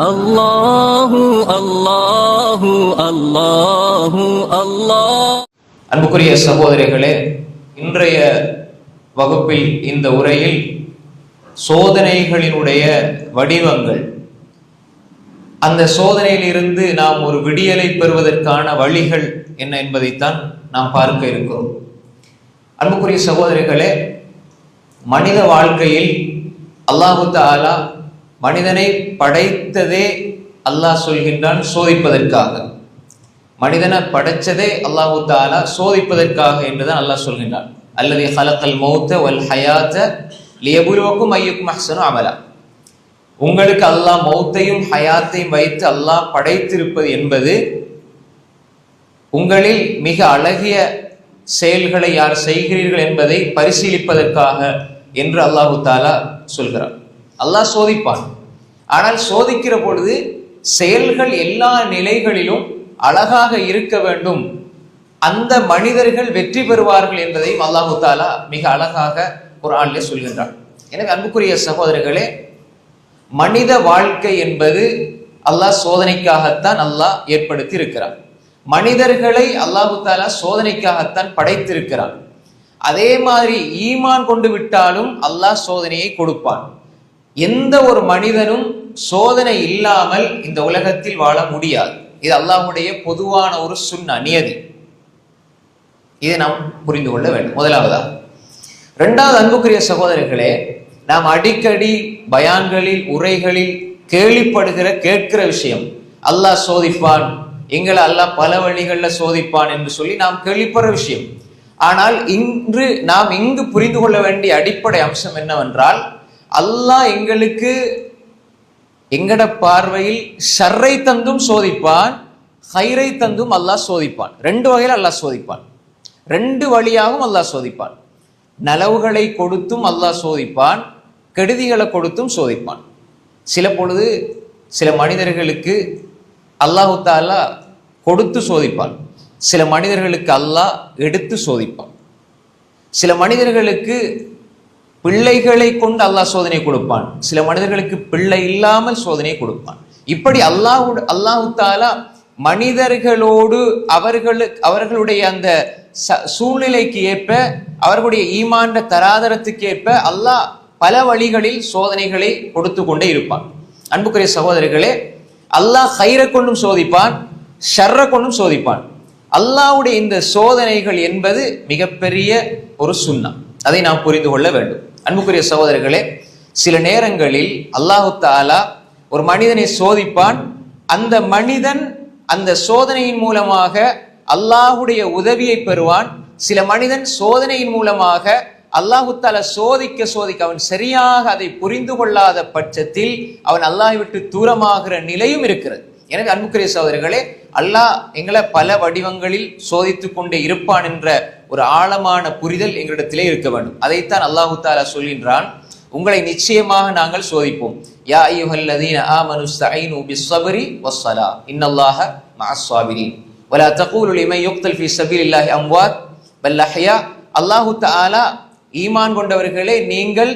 அல்லாஹு அல்லாஹு அல்லாஹு அல்லாஹ். அன்புக்குரிய சகோதரிகளே, இன்றைய வகுப்பில் இந்த உரையில் சோதனைகளினுடைய வடிவங்கள், அந்த சோதனையில் இருந்து நாம் ஒரு விடியலை பெறுவதற்கான வழிகள் என்ன என்பதைத்தான் நாம் பார்க்க இருக்கிறோம். அன்புக்குரிய சகோதரிகளே, மனித வாழ்க்கையில் அல்லாஹு தஆலா மனிதனை படைத்ததே அல்லாஹ் சொல்கின்றான் சோதிப்பதற்காக. மனிதனை படைச்சதே அல்லாஹு தஆலா சோதிப்பதற்காக என்றுதான் அல்லாஹ் சொல்கின்றான். அல்லதி ஹலக்கல் மௌத்த வல் ஹயாத்த லியபுலுவக்கும் அய்யுக்கும் அஹ்ஸனு அமலா. உங்களுக்கு அல்லாஹ் மௌத்தையும் ஹயாத்தையும் வைத்து அல்லாஹ் படைத்திருப்பது என்பது உங்களில் மிக அழகிய செயல்களை யார் செய்கிறீர்கள் என்பதை பரிசீலிப்பதற்காக என்று அல்லாஹு தஆலா சொல்கிறார். அல்லாஹ் சோதிப்பான். ஆனால் சோதிக்கிற பொழுது செயல்கள் எல்லா நிலைகளிலும் அழகாக இருக்க வேண்டும், அந்த மனிதர்கள் வெற்றி பெறுவார்கள் என்பதையும் அல்லாஹு தஆலா மிக அழகாக குர்ஆனிலே சொல்கின்றான். எனவே அன்புக்குரிய சகோதரர்களே, மனித வாழ்க்கை என்பது அல்லாஹ் சோதனைக்காகத்தான் அல்லாஹ் ஏற்படுத்தி இருக்கிறான். மனிதர்களை அல்லாஹு தஆலா சோதனைக்காகத்தான் படைத்திருக்கிறான். அதே மாதிரி ஈமான் கொண்டு விட்டாலும் அல்லாஹ் சோதனையை கொடுப்பான். எந்த ஒரு மனிதனும் சோதனை இல்லாமல் இந்த உலகத்தில் வாழ முடியாது. இது அல்லாஹ்வுடைய பொதுவான ஒரு சுன்னா, நியதி. இதை நாம் புரிந்து கொள்ள வேண்டும். முதலாவதா. இரண்டாவது, அன்புக்குரிய சகோதரர்களே, நாம் அடிக்கடி பயான்களில் உரைகளில் கேட்கிற விஷயம், அல்லாஹ் சோதிப்பான், எங்களை அல்லாஹ் பல வழிகளில் சோதிப்பான் என்று சொல்லி நாம் கேள்விப்படுற விஷயம். ஆனால் நாம் இங்கு புரிந்து கொள்ள வேண்டிய அடிப்படை அம்சம் என்னவென்றால், அல்லாஹ் எங்களுக்கு எங்கட பார்வையில் ஷர்ரை தந்தும் சோதிப்பான், ஹைரை தந்தும் அல்லாஹ் சோதிப்பான். ரெண்டு வகையில் அல்லாஹ் சோதிப்பான், ரெண்டு வழியாகவும் அல்லாஹ் சோதிப்பான். நலவுகளை கொடுத்தும் அல்லாஹ் சோதிப்பான், கெடுதிகளை கொடுத்தும் சோதிப்பான். சில பொழுது சில மனிதர்களுக்கு அல்லாஹு தஆலா கொடுத்து சோதிப்பான், சில மனிதர்களுக்கு அல்லாஹ் எடுத்து சோதிப்பான். சில மனிதர்களுக்கு பிள்ளைகளை கொண்டு அல்லாஹ் சோதனை கொடுப்பான், சில மனிதர்களுக்கு பிள்ளை இல்லாமல் சோதனை கொடுப்பான். இப்படி அல்லாஹு தஆலா மனிதர்களோடு அவர்களுடைய அந்த சூழ்நிலைக்கு ஏற்ப, அவர்களுடைய ஈமான் தராதரத்துக்கு ஏற்ப அல்லாஹ் பல வழிகளில் சோதனைகளை கொடுத்து கொண்டே இருப்பான். அன்புக்குரிய சகோதரர்களே, அல்லாஹ் ஹைரை கொண்டும் சோதிப்பான், ஷர்ரை கொண்டும் சோதிப்பான். அல்லாஹ்வுடைய இந்த சோதனைகள் என்பது மிகப்பெரிய ஒரு சுன்னா, அதை நாம் புரிந்து கொள்ள வேண்டும். அன்புக்குரிய சகோதரர்களே, சில நேரங்களில் அல்லாஹு தஆலா ஒரு மனிதனை சோதிப்பான். அந்த மனிதன் அந்த சோதனையின் மூலமாக அல்லாஹ்வுடைய உதவியை பெறுவான். சில மனிதன் சோதனையின் மூலமாக அல்லாஹு தஆலா சோதிக்க அவன் சரியாக அதை புரிந்து கொள்ளாத பட்சத்தில் அவன் அல்லாஹ்வை விட்டு தூரமாகிற நிலையும் இருக்கிறது. எனவே அன்புக்குரிய சகோதரர்களே, அல்லாஹ் எங்களை பல வடிவங்களில் சோதித்துக் கொண்டே இருப்பான் என்ற ஒரு ஆழமான புரிதல் எங்களிடத்திலே இருக்க வேண்டும். அதைத்தான் அல்லாஹு தஆலா சொல்கின்றான், உங்களை நிச்சயமாக நாங்கள் சோதிப்போம். யா அய்யுஹல்லதீன ஆமனு ஸ்தஈனு பிஸ்ஸப்ரி வஸ்ஸலா இன்னல்லாஹ மஅஸ் ஸாபிரீன் வலா தகூலு லிமன் யுக்தல் ஃபீ ஸபீலில்லாஹி அம்வாத் பல் அஹ்யா. அல்லாஹு தஆலா ஈமான் கொண்டவர்களே, நீங்கள்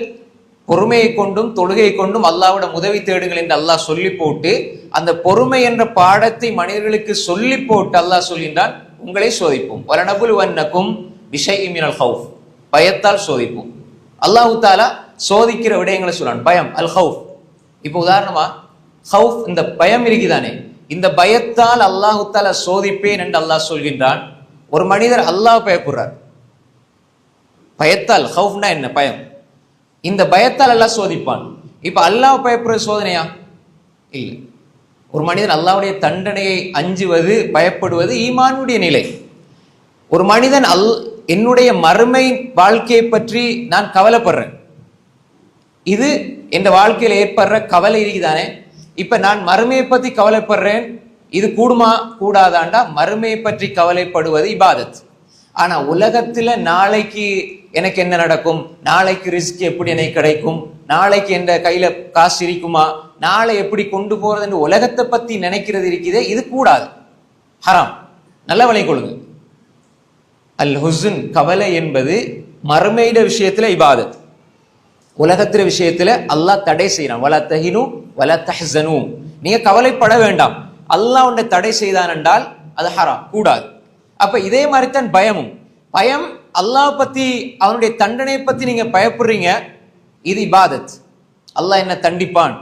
பொறுமையை கொண்டும் தொழுகை கொண்டும் அல்லாஹ்விடம் உதவி தேடுங்கள் என்று அல்லாஹ் சொல்லி போட்டு, அந்த பொறுமை என்ற பாடத்தை மனிதர்களுக்கு சொல்லி போட்டு அல்லாஹ் சொல்கின்றான், உங்களை சோதிப்போம். வலனபுலுவன்னகும் பிஷைஇம் மினல் ஹௌஃப், பயத்தால் சோதிப்போம். அல்லாஹு தஆலா சோதிக்கிற விடயங்களை சொல்றான், பயம், அல் ஹௌஃப். இப்போ உதாரணமா ஹௌஃப், இந்த பயம் இருக்குதானே, இந்த பயத்தால் அல்லாஹு தஆலா சோதிப்பேன் என்று அல்லாஹ் சொல்கின்றான். ஒரு மனிதர் அல்லாஹ் பயப்படுறார், பயத்தால், ஹௌஃப்னா என்ன, பயம், இந்த பயத்தால் அல்லாஹ் சோதிப்பான். இப்ப அல்லாஹ் பயப்படுற சோதனையா? இல்லை. ஒரு மனிதன் அல்லாஹ்வுடைய தண்டனையை அஞ்சுவது, பயப்படுவது ஈமானுடைய நிலை. ஒரு மனிதன் என்னுடைய மறுமை வாழ்க்கையை பற்றி நான் கவலைப்படுறேன், இது என் வாழ்க்கையில் ஏற்படுற கவலை இருக்குதானே. இப்ப நான் மறுமையை பற்றி கவலைப்படுறேன், இது கூடுமா கூடாதாண்டா? மறுமையை பற்றி கவலைப்படுவது இபாதத். ஆனா உலகத்துல நாளைக்கு எனக்கு என்ன நடக்கும், நாளைக்கு ரிஸ்க் எப்படி எனக்கு கிடைக்கும், நாளைக்கு என் கையில காசு இருக்குமா, நாளை எப்படி கொண்டு போறது என்று உலகத்தை பத்தி நினைக்கிறது இருக்குதே, இது கூடாது, ஹராம். நல்ல விளை கொள்ளுங்க. அல் ஹுஸ்ன், கவலை என்பது மறுமையிட விஷயத்துல இபாதத். உலகத்திற விஷயத்துல அல்லாஹ் தடை செய்யறான். வலா தஹினு வலா தஹ்ஸனு, நீங்க கவலைப்பட வேண்டாம். அல்லாஹ் உன்னை தடை செய்தான் என்றால் அது ஹராம், கூடாது. அப்ப இதே மாதிரி தான் பயமும். பயம், அல்லாஹ் பத்தி, அவனுடைய தண்டனையை பத்தி நீங்க பயப்படுறீங்க, இது இபாதத். அல்லாஹ் என்ன தண்டிப்பான்.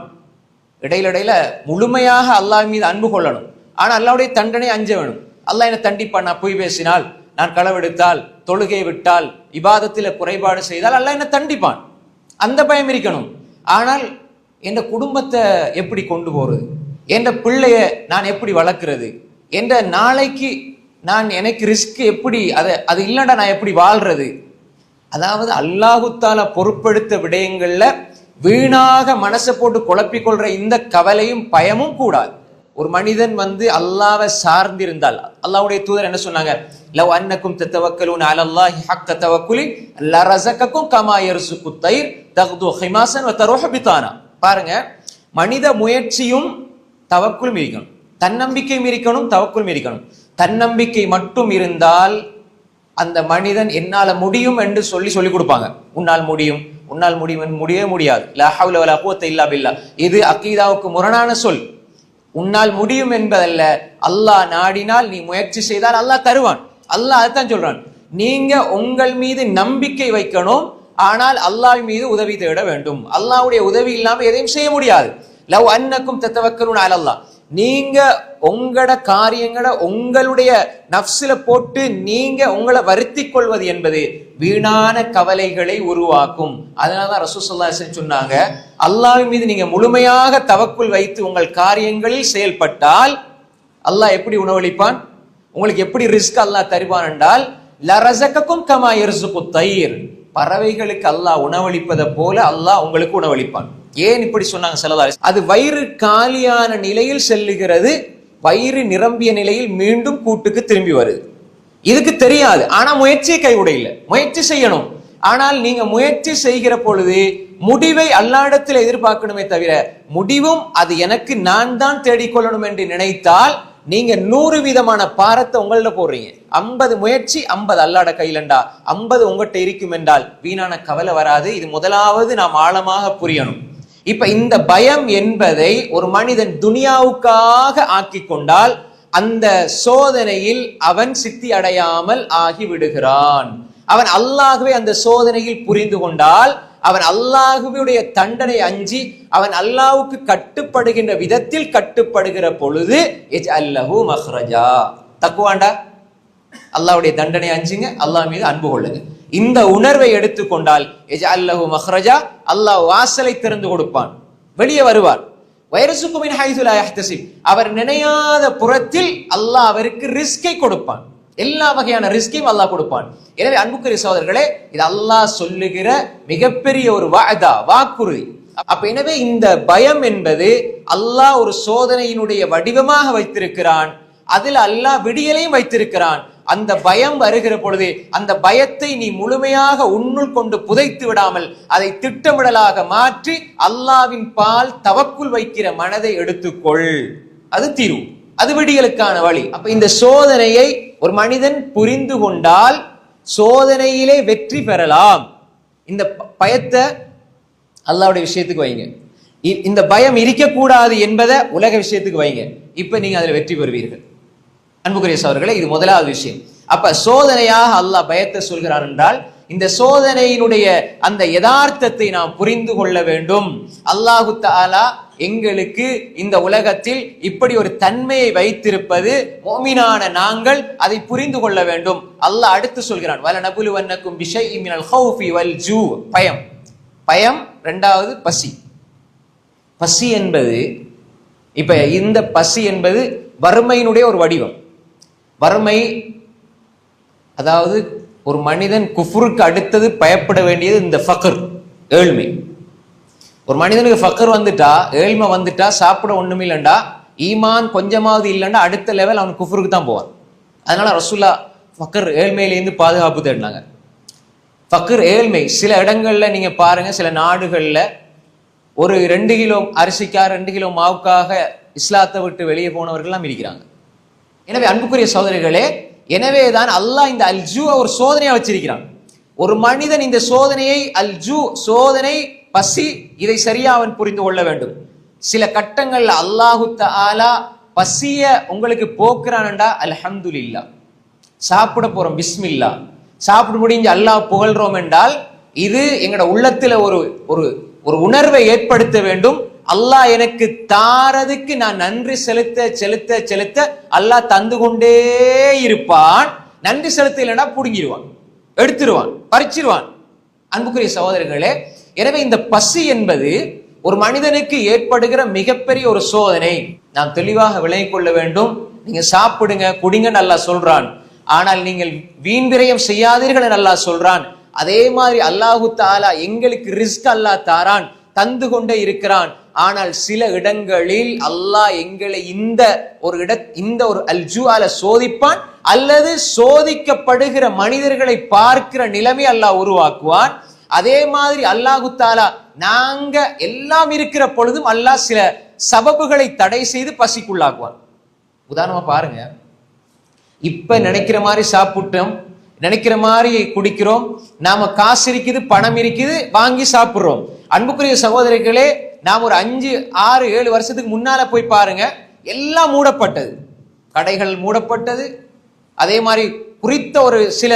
இடையில முழுமையாக அல்லாஹ் மீது அன்பு கொள்ளணும். ஆனா அல்லாஹ்வுடைய தண்டனை அஞ்ச வேணும். அல்லாஹ் என்ன தண்டிப்பான், நான் பொய் பேசினால், நான் களவெடுத்தால், தொழுகை விட்டால், இபாதத்தில குறைபாடு செய்தால் அல்லாஹ் என்ன தண்டிப்பான். அந்த பயம் இருக்கணும். ஆனால் என் குடும்பத்தை எப்படி கொண்டு போறது, என் பிள்ளைய நான் எப்படி வளர்க்கிறது, என்ற நாளைக்கு நான் எனக்கு ரிஸ்க் எப்படி, அது இல்லைன்னா நான் எப்படி வாழ்றது. அதாவது அல்லாஹு தஆலா பொறுப்பெடுத்த விடயங்கள்ல வீணாக மனசை போட்டு குழப்பிக் கொள்ற இந்த கவலையும் பயமும் கூடாது. ஒரு மனிதன் அல்லாஹ்வை சார்ந்திருந்தால், அல்லாஹ்வுடைய தூதர் என்ன சொன்னாங்க, லவ் அன்னக்கும் தத்தவக்கலூன அலல்லாஹி ஹக்க தவக்குலி லரஸகக்கும் கமா யர்ஸுகு தைர் தக்து ஹிமாசன் வ தருஹு பிதானா. பாருங்க, மனித முயற்சியும் தவக்குலும் இருக்கணும், தன்னம்பிக்கையும் இருக்கணும், தவக்குலும் இருக்கணும். தன்னம்பிக்கை மட்டும் இருந்தால் அந்த மனிதன் என்னால முடியும் என்று சொல்லி கொடுப்பாங்க. உன்னால் முடியும், உன்னால் முடியும், முடியவே முடியாது. லா ஹவ்ல வலா குவத்த இல்லா பில்லாஹ். இது அகீதாவுக்கு முரணான சொல். உன்னால் முடியும் என்பதல்ல, அல்லாஹ் நாடினால் நீ முயற்சி செய்தால் அல்லாஹ் தருவான். அல்லாஹ் அதைத்தான் சொல்றான். நீங்க உங்கள் மீது நம்பிக்கை வைக்கணும், ஆனால் அல்லாஹ் மீது உதவி தேட வேண்டும். அல்லாஹ்வுடைய உதவி இல்லாம எதையும் செய்ய முடியாது. லவ் அன்னக்கும் தத்தவக்கலூன அலல்லாஹ். நீங்க உங்களோட காரியங்களை உங்களுடைய நஃப்ஸில போட்டு நீங்க உங்களை வருத்திக் கொள்வது என்பது வீணான கவலைகளை உருவாக்கும். அதனாலதான் ரசூல் ஸல்லல்லாஹு அலைஹி வஸல்லம் சொன்னாங்க, அல்லாஹ்வின் மீது நீங்க முழுமையாக தவக்குல் வைத்து உங்கள் காரியங்களில் செயல்பட்டால் அல்லாஹ் எப்படி உணவளிப்பான், உங்களுக்கு எப்படி ரிஸ்க் அல்லாஹ் தருவான் என்றால், லரஸகக்கும் கமா யர்ஸுகு தைர். பறவைகளுக்கு அல்லாஹ் உணவளிப்பதை போல அல்லாஹ் உங்களுக்கு உணவளிப்பான். ஏன் இப்படி சொன்னாங்க ஸல்லல்லாஹு அலைஹி வஸல்லம்? அது வயிறு காலியான நிலையில் செல்லுகிறது, வயிறு நிரம்பிய நிலையில் மீண்டும் கூட்டுக்கு திரும்பி வருது. இதுக்கு தெரியாது, ஆனா முயற்சியை கைவிடையில்லை, முயற்சி செய்யணும். ஆனால் நீங்க முயற்சி செய்கிற பொழுது முடிவை அல்லாஹ்விடத்தில் எதிர்பார்க்கணுமே தவிர, முடிவும் அது எனக்கு நான் தான் தேடிக்கொள்ளணும் என்று நினைத்தால் நீங்க 100 விதமான பாரத்தை உங்கள போடுறீங்க. 50 முயற்சி 50 அல்லாஹ்ட கையிலண்டா, 50 உங்கள்கிட்ட இருக்கும் என்றால் வீணான கவலை வராது. இது முதலாவது நாம் ஆழமாக புரியணும். இப்ப இந்த பயம் என்பதை ஒரு மனிதன் துனியாவுக்காக ஆக்கி கொண்டால் அந்த சோதனையில் அவன் சித்தி அடையாமல் ஆகிவிடுகிறான். அவன் அல்லாஹ்வை அந்த சோதனையில் புரிந்து கொண்டால், அவன் அல்லாஹ்வுடைய தண்டனை அஞ்சி அவன் அல்லாஹ்வுக்கு கட்டுப்படுகின்ற விதத்தில் கட்டுப்படுகிற பொழுது இஜ்அல்லஹு மக்ரஜா. தக்குவாண்டா, அல்லாஹ்வுடைய தண்டனை அஞ்சுங்க, அல்லாஹ் மீது அன்பு கொள்ளுங்க. இந்த உணர்வை எடுத்துக்கொண்டால் இஜ்அல்லஹு மக்ரஜா, அல்லாஹ் வாசலை திறந்து கொடுப்பான், வெளியே வருவார். வயர்ஸுகு மின் ஹைஸு லா யஹ்தஸிப், அவர் நினையாத புறத்தில் அல்லாஹ் அவருக்கு ரிஸ்கை கொடுப்பான். எல்லா வகையான ரிஸ்கையும் அல்லாஹ் கொடுப்பான். எனவே அன்புக்குரிய சகோதரர்களே, இது அல்லாஹ் சொல்லுகிற மிகப்பெரிய ஒரு வஅதா, வாக்குறுதி. அப்ப எனவே இந்த பயம் என்பது அல்லாஹ் ஒரு சோதனையினுடைய வடிவமாக வைத்திருக்கிறான். அதில் அல்லாஹ் விடியலையும் வைத்திருக்கிறான். அந்த பயம் வருகிற பொழுது அந்த பயத்தை நீ முழுமையாக உன்னுள் கொண்டு புதைத்து விடாமல் அதை திட்டமிடலாக மாற்றி அல்லாஹ்வின் பால் தவக்குல் வைக்கிற மனதை எடுத்துக்கொள். அது தீர்வு, அது விடியலுக்கான வழி. அப்ப இந்த சோதனையை ஒரு மனிதன் புரிந்து கொண்டால் சோதனையிலே வெற்றி பெறலாம். இந்த பயத்தை அல்லாஹ்வுடைய விஷயத்துக்கு வைங்க. இந்த பயம் இருக்கக்கூடாது என்பதை உலக விஷயத்துக்கு வைங்க. இப்ப நீங்க அதுல வெற்றி பெறுவீர்கள். அன்புக்குரிய சகோதரர்களே, இது முதலாவது விஷயம். அப்ப சோதனையாக அல்லாஹ் பயத்தை சொல்கிறார் என்றால் இந்த சோதனையினுடைய அந்த யதார்த்தத்தை நாம் புரிந்து கொள்ள வேண்டும். அல்லாஹு தஆலா எங்களுக்கு இந்த உலகத்தில் இப்படி ஒரு தன்மையை வைத்திருப்பது முஃமினான நாங்கள் அதை புரிந்து கொள்ள வேண்டும். அல்லாஹ் அடுத்து சொல்கிறான், வலனபுலுவன்னக்கும் பிஷைஇன் மினல் ஹௌஃபி வல் ஜூ. பயம், பயம். இரண்டாவது பசி. பசி என்பது, இப்ப இந்த பசி என்பது வறுமையினுடைய ஒரு வடிவம். வறுமை, அதாவது ஒரு மனிதன் குஃப்ருக்கு அடுத்தது பயப்பட வேண்டியது இந்த ஃபக்ர், ஏழ்மை. ஒரு மனிதனுக்கு ஃபக்ர் வந்துட்டா, ஏழ்மை வந்துட்டா, சாப்பிட ஒண்ணுமே இல்லைண்டா, ஈமான் கொஞ்சமாவது இல்லைண்டா அடுத்த லெவல் அவன் குஃப்ருக்கு தான் போவான். அதனால ரசூலுல்லாஹ் ஃபக்ர், ஏழ்மையிலேருந்து பாதுகாப்பு தேடினாங்க. ஃபக்ர், ஏழ்மை. சில இடங்கள்ல நீங்க பாருங்க, சில நாடுகள்ல ஒரு 2 கிலோ அரிசிக்காக 2 கிலோ மாவுக்காக இஸ்லாத்தை விட்டு வெளியே போனவர்கள்லாம் இருக்கிறாங்க. எனவே அன்புக்குரிய சகோதரிகளே, எனவேதான் அல்லாஹ் இந்த அல்ஜூ ஒரு சோதனையா வச்சிருக்கிறான். ஒரு மனிதன் இந்த சோதனையை, அல்ஜூ சோதனை, பசி, இதை சரியா அவன் புரிந்து கொள்ள வேண்டும். சில கட்டங்கள்ல அல்லாஹு தஆலா பசிய உங்களுக்கு போக்குறான்டா அல்ஹம்துலில்லாஹ். சாப்பிட போறோம், பிஸ்மில்லா. சாப்பிட முடிஞ்சு அல்லாஹ் புகழ்றோம் என்றால் இது எங்கட உள்ளத்துல ஒரு ஒரு ஒரு உணர்வை ஏற்படுத்த வேண்டும். அல்லாஹ் எனக்கு தாரதுக்கு நான் நன்றி செலுத்த செலுத்த செலுத்த அல்லாஹ் தந்து கொண்டே இருப்பான். நன்றி செலுத்த இல்லைன்னா புடுங்கிடுவான், எடுத்துருவான், பறிச்சிருவான். அன்புக்குரிய சகோதரர்களே, எனவே இந்த பசி என்பது ஒரு மனிதனுக்கு ஏற்படுகிற மிகப்பெரிய ஒரு சோதனை. நாம் தெளிவாக விளங்கிக் கொள்ள வேண்டும். நீங்க சாப்பிடுங்க, குடிங்க நல்லா சொல்றான். ஆனால் நீங்கள் வீண் விரயம் செய்யாதீர்கள் அல்லாஹ் சொல்றான். அதே மாதிரி அல்லாஹு தஆலா எங்களுக்கு ரிஸ்க் அல்லாஹ் தாரான், தந்து கொண்டே இருக்கிறான். ஆனால் சில இடங்களில் அல்லாஹ் எங்களை இந்த ஒரு அல்ஜுஆல சோதிப்பான், அல்லது சோதிக்கப்படுகிற மனிதர்களை பார்க்கிற நிலைமை அல்லாஹ் உருவாக்குவான். அதே மாதிரி அல்லாஹு தஆலா நாங்க எல்லாம் இருக்கிற பொழுதும் அல்லாஹ் சில சபபுகளை தடை செய்து பசிக்குள்ளாக்குவான். உதாரணமா பாருங்க, இப்ப நினைக்கிற மாதிரி சாப்பிட்டோம், நினைக்கிற மாதிரி குடிக்கிறோம், நாம காசு இருக்குது, பணம் இருக்குது, வாங்கி சாப்பிடுறோம். அன்புக்குரிய சகோதரிகளே, நாம் ஒரு 5, 6, 7 வருஷத்துக்கு முன்னால போய் பாருங்க, எல்லாம் மூடப்பட்டது, கடைகள் மூடப்பட்டது. அதே மாதிரி குறித்த ஒரு சில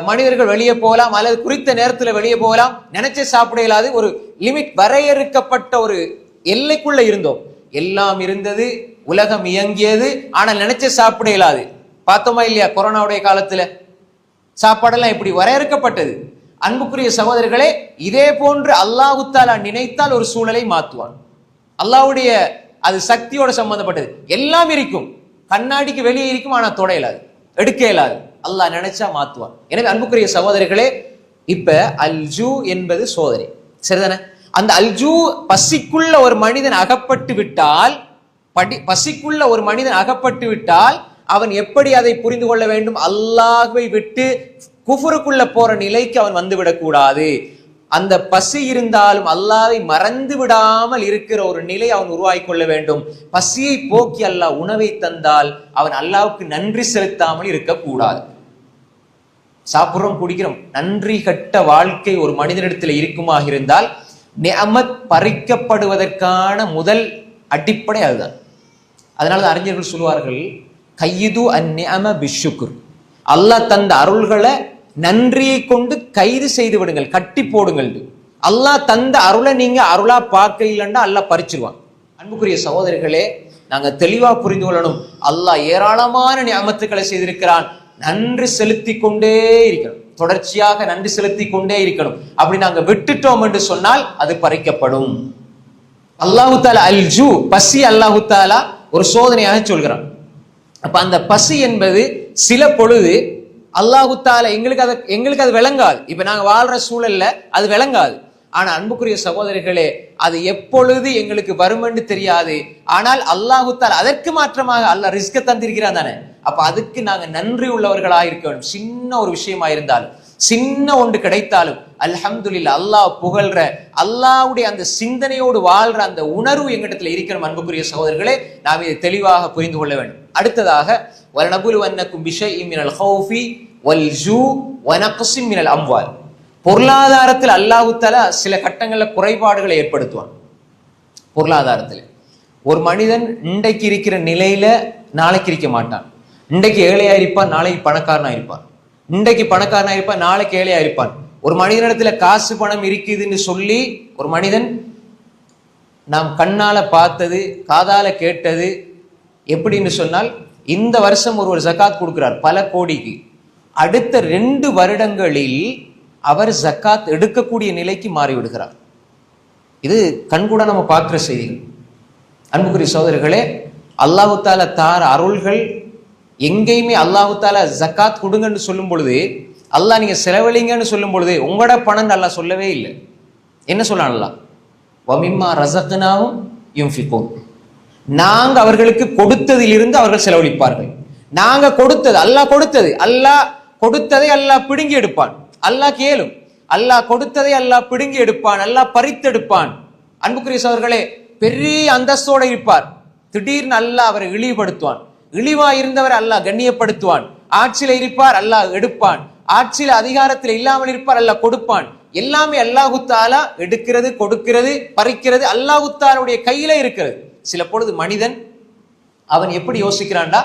மனிதர்கள் வெளியே போகலாம், அல்லது குறித்த நேரத்தில் வெளியே போகலாம், நினைச்ச சாப்பிட இயலாது. ஒரு லிமிட், வரையறுக்கப்பட்ட ஒரு எல்லைக்குள்ள இருந்தோம். எல்லாம் இருந்தது, உலகம் இயங்கியது, ஆனால் நினைச்ச சாப்பிட இயலாது. பார்த்தோமா இல்லையா? கொரோனாவுடைய காலத்துல சாப்பாடெல்லாம் இப்படி வரையறுக்கப்பட்டது. அன்புக்குரிய சகோதரர்களே, இதே போன்று அல்லாஹு தஆலா நினைத்தால் ஒரு சூழலை மாற்றுவான். அல்லாஹ்வுடைய அது சக்தியோட சம்பந்தப்பட்டது. எல்லாம் இருக்கும், கண்ணாடிக்கு வெளியே இருக்கும், ஆனா தொட இயலாது, எடுக்க இயலாது. அல்லாஹ் நினைச்சா மாத்துவான். எனவே அன்புக்குரிய சகோதரர்களே, இப்ப அல்ஜூ என்பது சோதனை, சரிதானே? அந்த அல்ஜூ, பசிக்குள்ள ஒரு மனிதன் அகப்பட்டு விட்டால், பசிக்குள்ள ஒரு மனிதன் அகப்பட்டு விட்டால் அவன் எப்படி அதை புரிந்து கொள்ள வேண்டும்? அல்லாஹ்வை விட்டு குஃபுருக்குள்ள போற நிலைக்கு அவன் வந்துவிடக் கூடாது. அந்த பசி இருந்தாலும் அல்லாஹ்வை மறந்து விடாமல் இருக்கிற ஒரு நிலை அவன் உருவாக்கி கொள்ள வேண்டும். பசியை போக்கி அல்லாஹ் உணவை தந்தால் அவன் அல்லாஹ்வுக்கு நன்றி செலுத்தாமல் இருக்கக்கூடாது. சாப்பிடுறோம், குடிக்கிறோம், நன்றி கட்ட வாழ்க்கை ஒரு மனிதனிடத்தில் இருக்குமாக இருந்தால் நிஅமத் பறிக்கப்படுவதற்கான முதல் அடிப்படை அதுதான். அதனாலதான் அறிஞர்கள் சொல்லுவார்கள், கைது அந்நிஅம பிஷ்ஷுக்ர். அல்லாஹ் தந்த அருள்களை நன்றியை கொண்டு கைது செய்து விடுங்கள், கட்டி போடுங்கள். அல்லாஹ் தந்த அருளை நீங்க அருளா பார்க்க இல்லைன்னா அல்லாஹ் பறிச்சிருவான். அன்புக்குரிய சகோதரர்களே, நாங்க தெளிவா புரிந்து கொள்ளணும். அல்லாஹ் ஏராளமான நிஅமத்துக்களை செய்திருக்கிறான். நன்றி செலுத்தி கொண்டே இருக்கணும், தொடர்ச்சியாக நன்றி செலுத்தி கொண்டே இருக்கணும். அப்படி நாங்க விட்டுட்டோம் என்று சொன்னால் அது பறிக்கப்படும். அல்லாஹு தஆலா அல்ஜூ, பசி, அல்லாஹு தஆலா ஒரு சோதனையாக சொல்கிறான். அப்ப அந்த பசி என்பது சில பொழுது அல்லாஹு தஆலா எங்களுக்கு அது விளங்காது. இப்ப நாங்க வாழ்ற சூழல்ல அது விளங்காது. ஆனா அன்புக்குரிய சகோதரர்களே, அது எப்பொழுது எங்களுக்கு வரும் என்று தெரியாது. ஆனால் அல்லாஹு தஆலா அதற்கு மாற்றமாக அல்லாஹ் ரிஸ்க தந்திருக்கிறான் தானே. அப்ப அதுக்கு நாங்க நன்றி உள்ளவர்களாக இருக்க வேண்டும். சின்ன ஒரு விஷயமா இருந்தாலும், சின்ன ஒன்று கிடைத்தாலும் அல்ஹம்துலில்லாஹ், அல்லாஹ் புகழ்ற, அல்லாஹ்வுடைய அந்த சிந்தனையோடு வாழ்ற அந்த உணர்வு எங்களிடத்துல இருக்கணும். அன்புக்குரிய சகோதரர்களே, நாம் இதை தெளிவாக புரிந்து கொள்ள வேண்டும். அடுத்ததாக, வலனபுலுவன்னக்கும் பிஷைஇம் மினல் ஹௌஃபி வல் ஜூ வ நக்ஸின் மினல் அம்வால். பொருளாதாரத்தில் அல்லாஹ் தஆலா சில கட்டங்கள்ல குறைபாடுகளை ஏற்படுத்துவான். பொருளாதாரத்தில் ஒரு மனிதன் இன்றைக்கு இருக்கிற நிலையில நாளைக்கு இருக்க மாட்டான். இன்றைக்கு ஏழையா இருப்பான், நாளைக்கு பணக்காரனா இருப்பான். இன்றைக்கு பணக்காரனா இருப்பான், நாளைக்கு ஏழையா இருப்பான். ஒரு மனிதனிடத்துல காசு பணம் இருக்குதுன்னு சொல்லி ஒரு மனிதன் நாம் கண்ணால பார்த்தது, காதால கேட்டது எப்படின்னு சொன்னால், இந்த வருஷம் ஒருவர் ஜகாத் கொடுக்கிறார் பல கோடிக்கு, அடுத்த 2 வருடங்களில் அவர் ஜக்காத் எடுக்கக்கூடிய நிலைக்கு மாறிவிடுகிறார். இது கண்கூட நம்ம பார்க்கிற செய்திகள். அன்புக்குரிய சகோதரர்களே, அல்லாஹு தஆலா தார அருள்கள் எங்கேயுமே அல்லாஹு தஆலா ஜக்காத் கொடுங்கன்னு சொல்லும் பொழுது, அல்லாஹ் நீங்க செலவழிங்கன்னு சொல்லும் பொழுது உங்களோட பணம் அல்லாஹ் சொல்லவே இல்லை. என்ன சொல்றான் அல்லாஹ்? வமிம்மா ரஸக்னாஹும் யுன்ஃபிகூன். நாங்க அவர்களுக்கு கொடுத்ததிலிருந்து அவர்கள் செலவழிப்பார்கள். நாங்க கொடுத்தது, அல்லாஹ் கொடுத்தது, அல்லாஹ் கொடுத்ததை அல்லாஹ் பிடுங்கி எடுப்பான். அல்லாஹ் கேளும், அல்லாஹ் கொடுத்ததை அல்லாஹ் பிடுங்கி எடுப்பான், அல்லாஹ் பறித்தெடுப்பான். அன்புக்குரிய சகோதரர்களே, பெரிய அந்தஸ்தோட இருப்பார், திடீர்னு அல்லாஹ் அவரை இழிவுபடுத்துவான். இழிவா இருந்தவர் அல்லாஹ் கண்ணியப்படுத்துவான். ஆட்சியில இருப்பார், அல்லாஹ் எடுப்பான். ஆட்சியில அதிகாரத்தில் இல்லாமல் இருப்பார், அல்லாஹ் கொடுப்பான். எல்லாமே அல்லாஹு தாலா எடுக்கிறது, கொடுக்கிறது, பறிக்கிறது அல்லாஹு தாலாவுடைய கையில இருக்கிறது. சில பொழுது மனிதன் அவன் எப்படி யோசிக்கிறான்டா,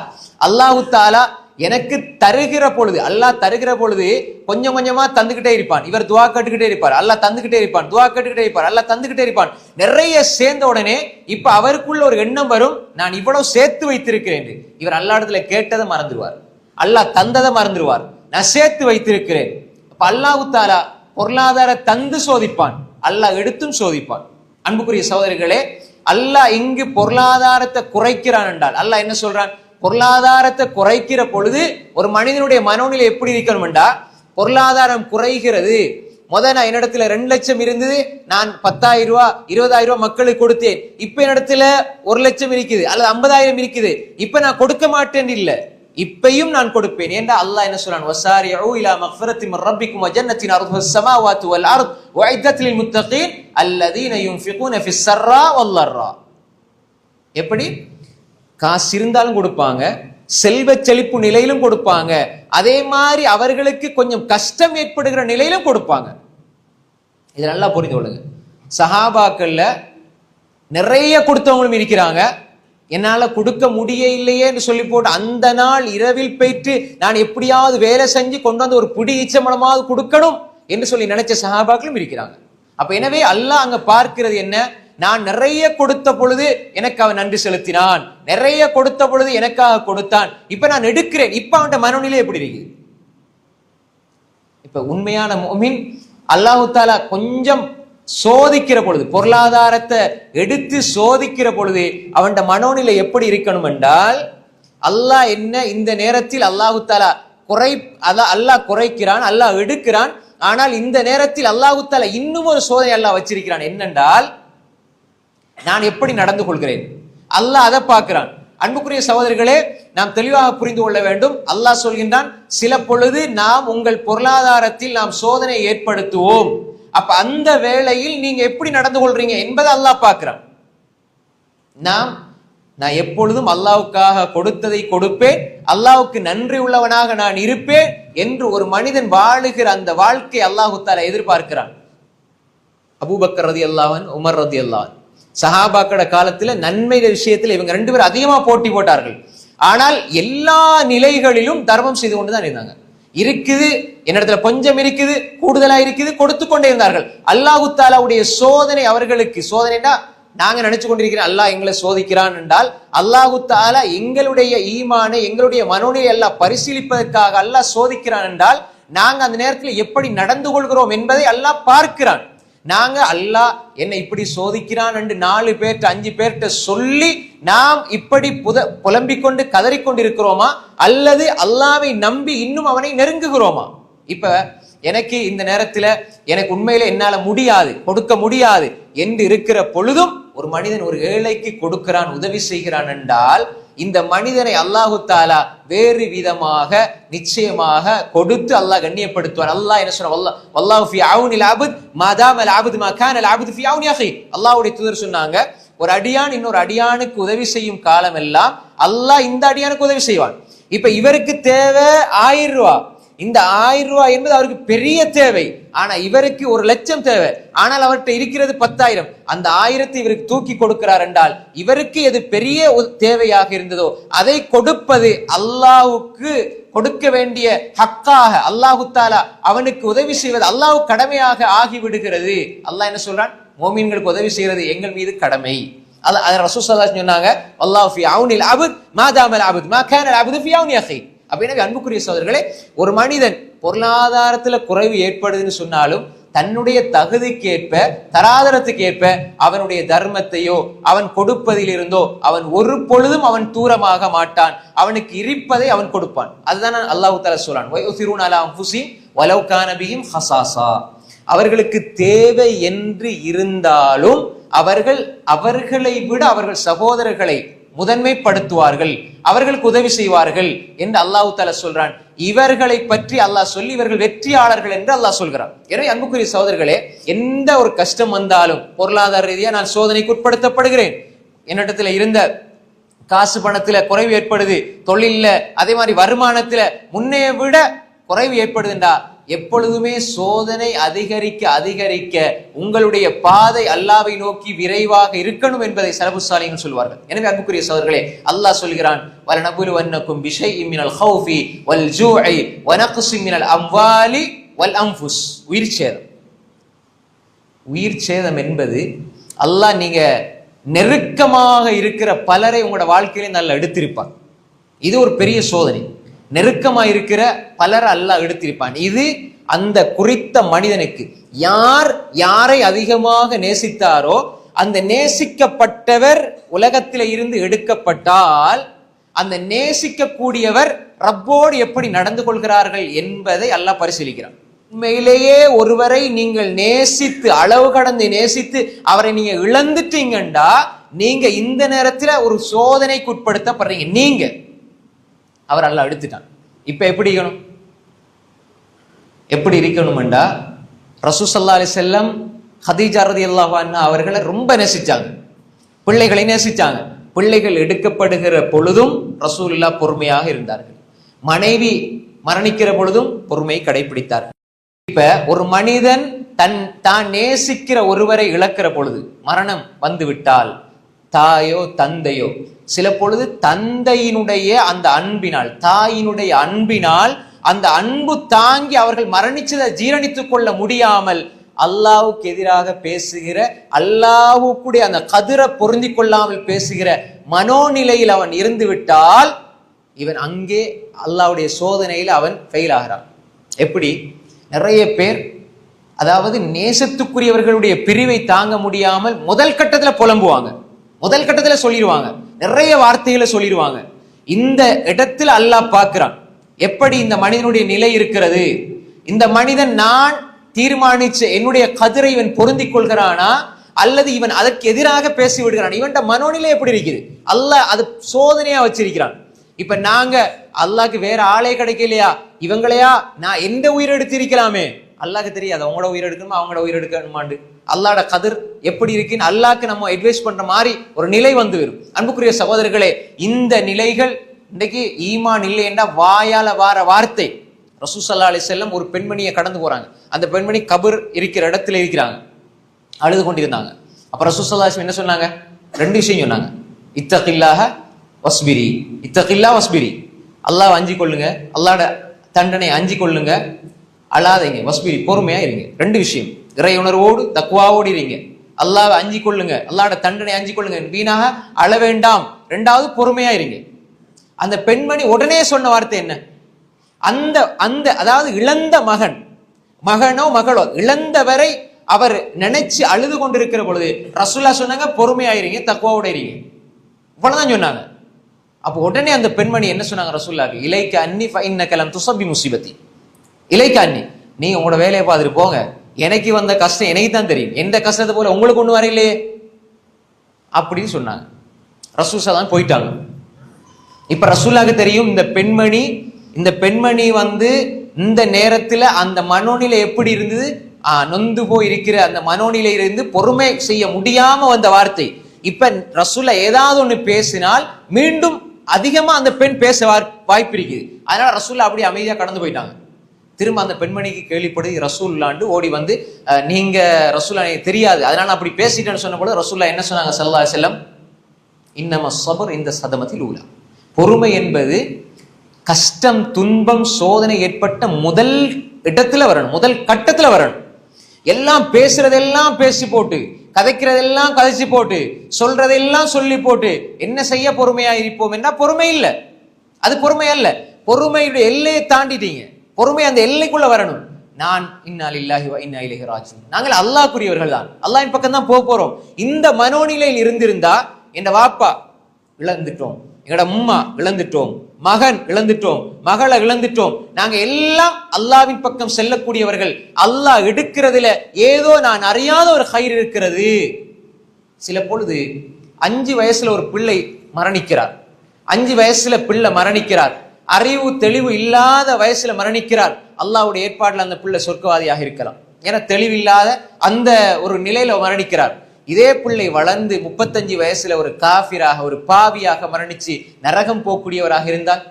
அல்லாஹு தாலா எனக்கு தருகிற பொழுது, அல்லாஹ் தருகிற பொழுது கொஞ்சம் கொஞ்சமா தந்துகிட்டே இருப்பான். இவர் துவா கேட்டுக்கிட்டே இருப்பார், அல்லாஹ் தந்துகிட்டே இருப்பான். துவா கேட்டுக்கிட்டே இருப்பார், அல்லாஹ் தந்துகிட்டே இருப்பான். நிறைய சேர்ந்த உடனே இப்ப அவருக்குள்ள ஒரு எண்ணம் வரும், நான் இவ்வளவு சேர்த்து வைத்திருக்கிறேன். இவர் அல்லாஹ் இடத்துல கேட்டதை மறந்துடுவார், அல்லாஹ் தந்ததை மறந்துடுவார். நான் சேர்த்து வைத்திருக்கிறேன். அப்ப அல்லாஹு தாலா பொருளாதார தந்து சோதிப்பான், அல்லாஹ் எடுத்தும் சோதிப்பான். அன்புக்குரிய சகோதரர்களே, அல்லாஹ் இங்கு பொருளாதாரத்தை குறைக்கிறான் என்றால் அல்லாஹ் என்ன சொல்றான்? பொருளாதாரத்தை குறைக்கிற பொழுது ஒரு மனிதனுடைய மனோநிலை எப்படி இருக்கணும்டா, பொருளாதாரம் குறைகிறது. நான் என்னிடத்துல 2 லட்சம் இருந்தது, நான் 10,000 ரூபாய் 20,000 ரூபாய் மக்களுக்கு கொடுத்தேன். இப்ப என்னிடத்துல 1 லட்சம் இருக்குது அல்லது 50,000 இருக்குது, இப்ப நான் கொடுக்க மாட்டேன் இல்ல, இப்பையும் நான் கொடுப்பேன். ஏண்டா அல்லாஹ் என்ன சொல்றான்? வஸாரிஉ இலா மக்ஃபிரத்தின் மின் ரப்பிக்கும் வ ஜன்னத்தின் அர்துஹஸ் ஸமாவாத்து வல் அர்த் உஇத்தத் லில் முத்தகீன் அல்லதீன யுன்ஃபிகூன ஃபிஸ் ஸர்ரா வல் ضرா. எப்படி? காசு இருந்தாலும் கொடுப்பாங்க, செல்வ செழிப்பு நிலையிலும் கொடுப்பாங்க, அதே மாதிரி அவர்களுக்கு கொஞ்சம் கஷ்டம் ஏற்படுகிற நிலையிலும் கொடுப்பாங்க. இது நல்லா புரிந்து கொள்ளுங்க. சஹாபாக்கள்ல நிறைய கொடுத்தவங்களும் இருக்கிறாங்க, என்னால கொடுக்க முடியலையே என்று சொல்லி போட்டு அந்த நாள் இரவில் போயிட்டு நான் எப்படியாவது வேலை செஞ்சு கொண்டு வந்து ஒரு பிடி ஈச்சம்பளமாவது கொடுக்கணும் என்று சொல்லி நினைச்ச சஹாபாக்களும் இருக்கிறாங்க. அப்ப எனவே அல்லாஹ் அங்க பார்க்கிறது என்ன? நான் நிறைய கொடுத்த பொழுது எனக்கு அவன் நன்றி செலுத்தினான், நிறைய கொடுத்த பொழுது எனக்காக கொடுத்தான், இப்ப நான் எடுக்கிறேன். இப்ப அவன் மனநிலை எப்படி இருக்கு? இப்ப உண்மையான முஃமின் அல்லாஹு தாலா கொஞ்சம் சோதிக்கிற பொழுது, பொருளாதாரத்தை எடுத்து சோதிக்கிற பொழுது அவன் மனோநிலை எப்படி இருக்கணும் என்றால், அல்லாஹ் என்ன இந்த நேரத்தில் அல்லாஹு தாலா அல்லாஹ் குறைக்கிறான், அல்லாஹ் எடுக்கிறான். ஆனால் இந்த நேரத்தில் அல்லாஹு தாலா இன்னும் ஒரு சோதனை அல்லாஹ் வச்சிருக்கிறான். என்னென்றால், நான் எப்படி நடந்து கொள்கிறேன், அல்லாஹ் அதை பார்க்கிறான். அன்புக்குரிய சகோதரர்களே, நாம் தெளிவாக புரிந்து கொள்ள வேண்டும். அல்லாஹ் சொல்கின்றான், சில பொழுது நாம் உங்கள் பொருளாதாரத்தில் நாம் சோதனை ஏற்படுத்துவோம். அப்ப அந்த வேளையில் நீங்க எப்படி நடந்து கொள்றீங்க என்பதை அல்லாஹ் பார்க்கிறான். நான் எப்பொழுதும் அல்லாஹ்வுக்காக கொடுத்ததை கொடுப்பேன், அல்லாஹ்வுக்கு நன்றி உள்ளவனாக நான் இருப்பேன் என்று ஒரு மனிதன் வாழுகிற அந்த வாழ்க்கை அல்லாஹு தஆலா எதிர்பார்க்கிறான். அபூபக்கர் ரலியல்லாஹு அன்ஹு, உமர் ரலியல்லாஹு அன்ஹு சஹாபாக்கள காலத்துல நன்மை விஷயத்தில் இவங்க 2 பேரும் அதிகமா போட்டி போட்டார்கள். ஆனால் எல்லா நிலைகளிலும் தர்மம் செய்து கொண்டுதான் இருந்தாங்க. இருக்குது, என்னிடத்துல கொஞ்சம் இருக்குது, கூடுதலா இருக்குது, கொடுத்து கொண்டே இருந்தார்கள். அல்லாஹு தஆலாவுடைய சோதனை அவர்களுக்கு, சோதனைனா நாங்க நினைச்சு கொண்டிருக்கிறோம் அல்லாஹ் எங்களை சோதிக்கிறான் என்றால், அல்லாஹு தஆலா எங்களுடைய ஈமானை, எங்களுடைய மனோநிலையை அல்லாஹ் பரிசீலிப்பதற்காக அல்லாஹ் சோதிக்கிறான் என்றால், நாங்க அந்த நேரத்தில் எப்படி நடந்து கொள்கிறோம் என்பதை அல்லாஹ் பார்க்கிறான். நாங்க அல்லாஹ் என்ன இப்படி சோதிக்கிறான் என்று 4 பேர்ட்ட 5 பேர்ட்ட சொல்லி நாம் இப்படி புலம்பிக் கொண்டு கதறிக்கொண்டிருக்கிறோமா, அல்லது அல்லாஹ்வை நம்பி இன்னும் அவனை நெருங்குகிறோமா? இப்ப எனக்கு இந்த நேரத்துல எனக்கு உண்மையில என்னால முடியாது, கொடுக்க முடியாது என்று இருக்கிற பொழுதும் ஒரு மனிதன் ஒரு ஏழைக்கு கொடுக்கிறான், உதவி செய்கிறான் என்றால், இந்த மனிதனை அல்லாஹு தஆலா வேறு விதமாக நிச்சயமாக கொடுத்து அல்லாஹ் கண்ணியப்படுத்துவார். அல்லாஹ் என்ன சொல்றான்? வல்லாஹு ஃபீ அவுனில் அப்த் மா தாமல் அப்த் மா கானல் அப்த் ஃபீ அவுனி அஹி. அல்லாஹ்வுடைய தூதர் சொன்னாங்க, ஒரு அடியான் இன்னொரு அடியானுக்கு உதவி செய்யும் காலம் எல்லாம் அல்லாஹ் இந்த அடியானுக்கு உதவி செய்வான். இப்ப இவருக்கு தேவை 1000 ரூபாய், இந்த 1000 ரூபாய் என்பது அவருக்கு பெரிய தேவை. ஆனா இவருக்கு 1 லட்சம் தேவை, ஆனால் அவர்கிட்ட இருக்கிறது 10,000. அந்த 1000 இவருக்கு தூக்கி கொடுக்கிறார் என்றால், இவருக்கு எது பெரிய தேவையாக இருந்ததோ அதை கொடுப்பது அல்லாஹ்வுக்கு கொடுக்க வேண்டிய ஹக்காக, அல்லாஹு தஆலா அவனுக்கு உதவி செய்வது அல்லாஹ் கடமையாக ஆகிவிடுகிறது. அல்லாஹ் என்ன சொல்றான்? மோமீன்களுக்கு உதவி செய்யறது எங்கள் மீது கடமை. ரசூல் ஸல்லல்லாஹு அலைஹி வஸல்லம் சொன்னாங்க, வல்லாஹு ஃபீ அவுனில் அப்த் மா தாமல் அப்த் மா கானல் அப்த் ஃபீ அவுனி அஹி. அப்படின்னா அன்புக்குரிய சகோதரர்களே, ஒரு மனிதன் பொருளாதாரத்துல குறைவு ஏற்படுதுன்னு சொன்னாலும் தன்னுடைய தகுதிக்கு ஏற்ப, தராதரத்துக்கு ஏற்ப அவனுடைய தர்மத்தையோ அவன் கொடுப்பதில் இருந்தோ அவன் ஒரு பொழுதும் அவன் தூரமாக மாட்டான். அவனுக்கு இருப்பதை அவன் கொடுப்பான். அதுதான் அல்லாஹ் தஆலா சொல்றான், வயுசிரூன அலா அன்ஃபுஸிஹிம் வலவ் கான பிஹிம் ஹஸாஸா. அவர்களுக்கு தேவை என்று இருந்தாலும் அவர்களை விட அவர்கள் சகோதரர்களை முதன்மைப்படுத்துவார்கள், அவர்களுக்கு உதவி செய்வார்கள் என்று அல்லாஹ் தஆலா சொல்றான். இவர்களை பற்றி அல்லாஹ் சொல்லி இவர்கள் வெற்றியாளர்கள் என்று அல்லாஹ் சொல்கிறான். எனவே அன்புக்குரிய சகோதரர்களே, எந்த ஒரு கஷ்டம் வந்தாலும் பொருளாதார ரீதியா நான் சோதனைக்கு உட்படுத்தப்படுகிறேன், என்னிடத்துல இருந்த காசு பணத்துல குறைவு ஏற்படுது, தொழில்ல அதே மாதிரி வருமானத்துல முன்னைய விட குறைவு ஏற்படுதுண்டா, எப்பொழுதுமே சோதனை அதிகரிக்க அதிகரிக்க உங்களுடைய பாதை அல்லாஹ்வை நோக்கி விரைவாக இருக்கணும் என்பதை ஸலஃபு ஸாலிஹீன் சொல்வார்கள். எனவே அன்புக்குரிய சகோதரர்களே, அல்லாஹ் சொல்கிறான், வலனபுலுவன்னக்கும் பிஷைஇன் மினல் ஹௌஃபி வல் ஜூஇ வ நக்ஸின் மினல் அம்வாலி வல் அன்ஃபுஸ். உயிர் சேதம் என்பது அல்லாஹ் நீங்க நெருக்கமாக இருக்கிற பலரை உங்களோட வாழ்க்கையில நல்லா எடுத்திருப்பான். இது ஒரு பெரிய சோதனை. நெருக்கமா இருக்கிற பலரை அல்லாஹ் எடுத்திருப்பான். இது அந்த குறித்த மனிதனுக்கு யாரை அதிகமாக நேசித்தாரோ அந்த நேசிக்கப்பட்டவர் உலகத்தில இருந்து எடுக்கப்பட்டால் அந்த நேசிக்கக்கூடியவர் ரப்போடு எப்படி நடந்து கொள்கிறார்கள் என்பதை அல்லாஹ் பரிசீலிக்கிறான். உண்மையிலேயே ஒருவரை நீங்கள் நேசித்து அளவு கடந்து நேசித்து அவரை நீங்க இழந்துட்டீங்கண்டா நீங்க இந்த நேரத்துல ஒரு சோதனைக்கு உட்படுத்தப்படுறீங்க. நீங்க அவர் அல்லாஹ் எடுத்துட்டான். இப்ப எப்படி இருக்கணும்டா, ரசூல் ஸல்லல்லாஹு அலைஹி வஸல்லம் ஹதீஜா ரலியல்லாஹு அன்ஹா அவர்களை ரொம்ப நேசிச்சாங்க, பிள்ளைகளை நேசிச்சாங்க. பிள்ளைகள் எடுக்கப்படுகிற பொழுதும் ரசூலுல்லாஹ் பொறுமையாக இருந்தார்கள். மனைவி மரணிக்கிற பொழுதும் பொறுமையை கடைபிடித்தார்கள். இப்ப ஒரு மனிதன் தான் நேசிக்கிற ஒருவரை இழக்கிற பொழுது, மரணம் வந்து விட்டால், தாயோ தந்தையோ, சில பொழுது தந்தையினுடைய அந்த அன்பினால், தாயினுடைய அன்பினால் அந்த அன்பு தாங்கி அவர்கள் மரணிச்சதை ஜீரணித்துக் கொள்ள முடியாமல் அல்லாஹ்வுக்கு எதிராக பேசுகிற, அல்லாஹ்வுக்குடைய அந்த கதிரை பொருந்தி கொள்ளாமல் பேசுகிற மனோநிலையில் அவன் இருந்து விட்டால் இவன் அங்கே அல்லாஹ்வுடைய சோதனையில் அவன் ஃபெயில் ஆகிறான். எப்படி? நிறைய பேர் அதாவது நேசத்துக்குரியவர்களுடைய பிரிவை தாங்க முடியாமல் முதல் கட்டத்துல புலம்புவாங்க, முதல் கட்டத்துல சொல்லிடுவாங்க, நிறைய வார்த்தைகளை சொல்லிடுவாங்க. இந்த இடத்துல அல்லாஹ் பார்க்கிறான் எப்படி இந்த மனிதனுடைய நிலை இருக்கிறது. இந்த மனிதன் நான் தீர்மானிச்ச என்னுடைய கதிரை இவன் பொருந்திக் கொள்கிறானா அல்லது இவன் அதற்கு எதிராக பேசி விடுகிறான், இவன்ட மனோநிலை எப்படி இருக்குது, அல்லாஹ் அது சோதனையா வச்சிருக்கிறான். இப்ப நாங்க அல்லாஹ்க்கு வேற ஆளே கிடைக்கலையா, இவங்களையா நான் எந்த உயிர் எடுத்திருக்கலாமே, அல்லாஹ்க்கு தெரியாது அவங்களோட உயிர் எடுக்கணுமா அவங்களோட உயிர் எடுக்கணுமாண்டு. அல்லாஹ்ட கதிர் எப்படி இருக்குன்னு அல்லாஹ்க்கு நம்ம அட்வைஸ் பண்ற மாதிரி ஒரு நிலை வந்து வரும். அன்புக்குரிய சகோதரர்களே, இந்த நிலைகள் இன்னைக்கு ஈமான் இல்லை என்றா வாயால வார வார்த்தை. ரசூல் ஸல்லல்லாஹு அலைஹி வஸல்லம் ஒரு பெண்மணியை கடந்து போறாங்க. அந்த பெண்மணி கபர் இருக்கிற இடத்துல இருக்கிறாங்க, அழுது கொண்டிருந்தாங்க. அப்ப ரசூல் ஸல்லல்லாஹு அலைஹி வஸல்லம் என்ன சொன்னாங்க? ரெண்டு விஷயம் சொன்னாங்க. இத்தகில்லாஹ வஸ்பிரி, இத்தகில்லா வஸ்பிரி, அல்லாஹ் அஞ்சி கொள்ளுங்க, அல்லாஹ்ட தண்டனை அஞ்சி கொள்ளுங்க, அழாதீங்க, வஸ்பிரி பொறுமையா இருங்க. ரெண்டு விஷயம், இறை உணர்வோடு தக்வாவோடு இருங்க, அல்லாஹ்வை அஞ்சி கொள்ளுங்க, அல்லாஹ்ட தண்டனை அஞ்சி கொள்ளுங்க, வீணாக அழ வேண்டாம், ரெண்டாவது பொறுமையா இருங்க. அந்த பெண்மணி உடனே சொன்ன வார்த்தை என்ன? அந்த அதாவது இழந்த மகனோ மகளோ இழந்தவரை அவர் நினைச்சு அழுது கொண்டிருக்கிற பொழுது ரசூலுல்லாஹ் சொன்னாங்க பொறுமையாயிருங்க, தக்வாவோட இருங்க, இவ்வளவுதான் சொன்னாங்க. அப்போ உடனே அந்த பெண்மணி என்ன சொன்னாங்க ரசூலுல்லாஹ்? இலைக்க அன்னி ஃபஇன்னக லம் துஸப்பி முஸிபத்தி, இலைக்க அன்னி, நீங்க உங்களோட வேலையை பார்த்துட்டு போங்க, எனக்கு வந்த கஷ்டம் எனக்கு தான் தெரியும், எந்த கஷ்டத்தை போல உங்களுக்கு ஒண்ணு வரையிலே அப்படின்னு சொன்னாங்க. ரசூல் ஸல்லல்லாஹு போயிட்டாங்க. இப்ப ரசூலுல்லாஹ்க்கு தெரியும் இந்த பெண்மணி வந்து இந்த நேரத்துல அந்த மனோநிலை எப்படி இருந்தது, நொந்து போய் இருக்கிற அந்த மனோநிலையிலிருந்து பொறுமை செய்ய முடியாம வந்த வார்த்தை. இப்ப ரசூலுல்லாஹ் ஏதாவது ஒண்ணு பேசினால் மீண்டும் அதிகமா அந்த பெண் பேச வாய்ப்பு இருக்குது. அதனால ரசூலுல்லாஹ் அப்படி அமைதியா கடந்து போயிட்டாங்க. திரும்ப அந்த பெண்மணிக்கு கேள்விப்படி ரசூலுல்லாஹ் ஓடி வந்து, நீங்க ரசூலுல்லாஹ் எனக்கு தெரியாது அதனால அப்படி பேசிட்டேன்னு சொன்ன போது ரசூலுல்லாஹ் என்ன சொன்னாங்க ஸல்லல்லாஹு அலைஹி வஸல்லம்? இன்னம ஸப்ர் இந்த சதமத்தில் ஊலா, பொறுமை என்பது கஷ்டம் துன்பம் சோதனை ஏற்பட்ட முதல் இடத்துல வரணும், முதல் கட்டத்துல வரணும். எல்லாம் பேசுறதெல்லாம் பேசி போட்டு, கதைக்கிறதெல்லாம் கதைச்சு போட்டு, சொல்றதெல்லாம் சொல்லி போட்டு என்ன செய்ய பொறுமையா இருப்போம் என்றா பொறுமை இல்லை, அது பொறுமை அல்ல. பொறுமையுடைய எல்லையை தாண்டிட்டீங்க, பொறுமை அந்த எல்லைக்குள்ள வரணும். நான் இன்னா லில்லாஹி வ இன்னா இலைஹி ராஜிஊன், நாங்கள் அல்லாஹ்க்குரியவர்கள் தான், அல்லாஹ்வின் பக்கம் தான் போறோம். இந்த மனோநிலையில் இருந்திருந்தா என் வாப்பா இழந்துட்டோம், எங்கட உம்மா இழந்துட்டோம், மகன் இழந்துட்டோம், மகளை இழந்துட்டோம், நாங்க எல்லாம் அல்லாஹ்வின் பக்கம் செல்லக்கூடியவர்கள், அல்லாஹ் எடுக்கிறதுல ஏதோ நான் அறியாத ஒரு கயிறு இருக்கிறது. சில பொழுது 5 வயசுல ஒரு பிள்ளை மரணிக்கிறார், 5 வயசுல பிள்ளை மரணிக்கிறார், அறிவு தெளிவு இல்லாத வயசுல மரணிக்கிறார். அல்லாஹ்வுடைய ஏற்பாடுல அந்த பிள்ளை சொர்க்கவாதியாக இருக்கலாம், ஏன்னா தெளிவில்லாத அந்த ஒரு நிலையில மரணிக்கிறார். இதே பிள்ளை வளர்ந்து 35 வயசுல ஒரு காஃபிராக ஒரு பாவியாக மரணிச்சு நரகம் போகக்கூடியவராக இருந்தால்,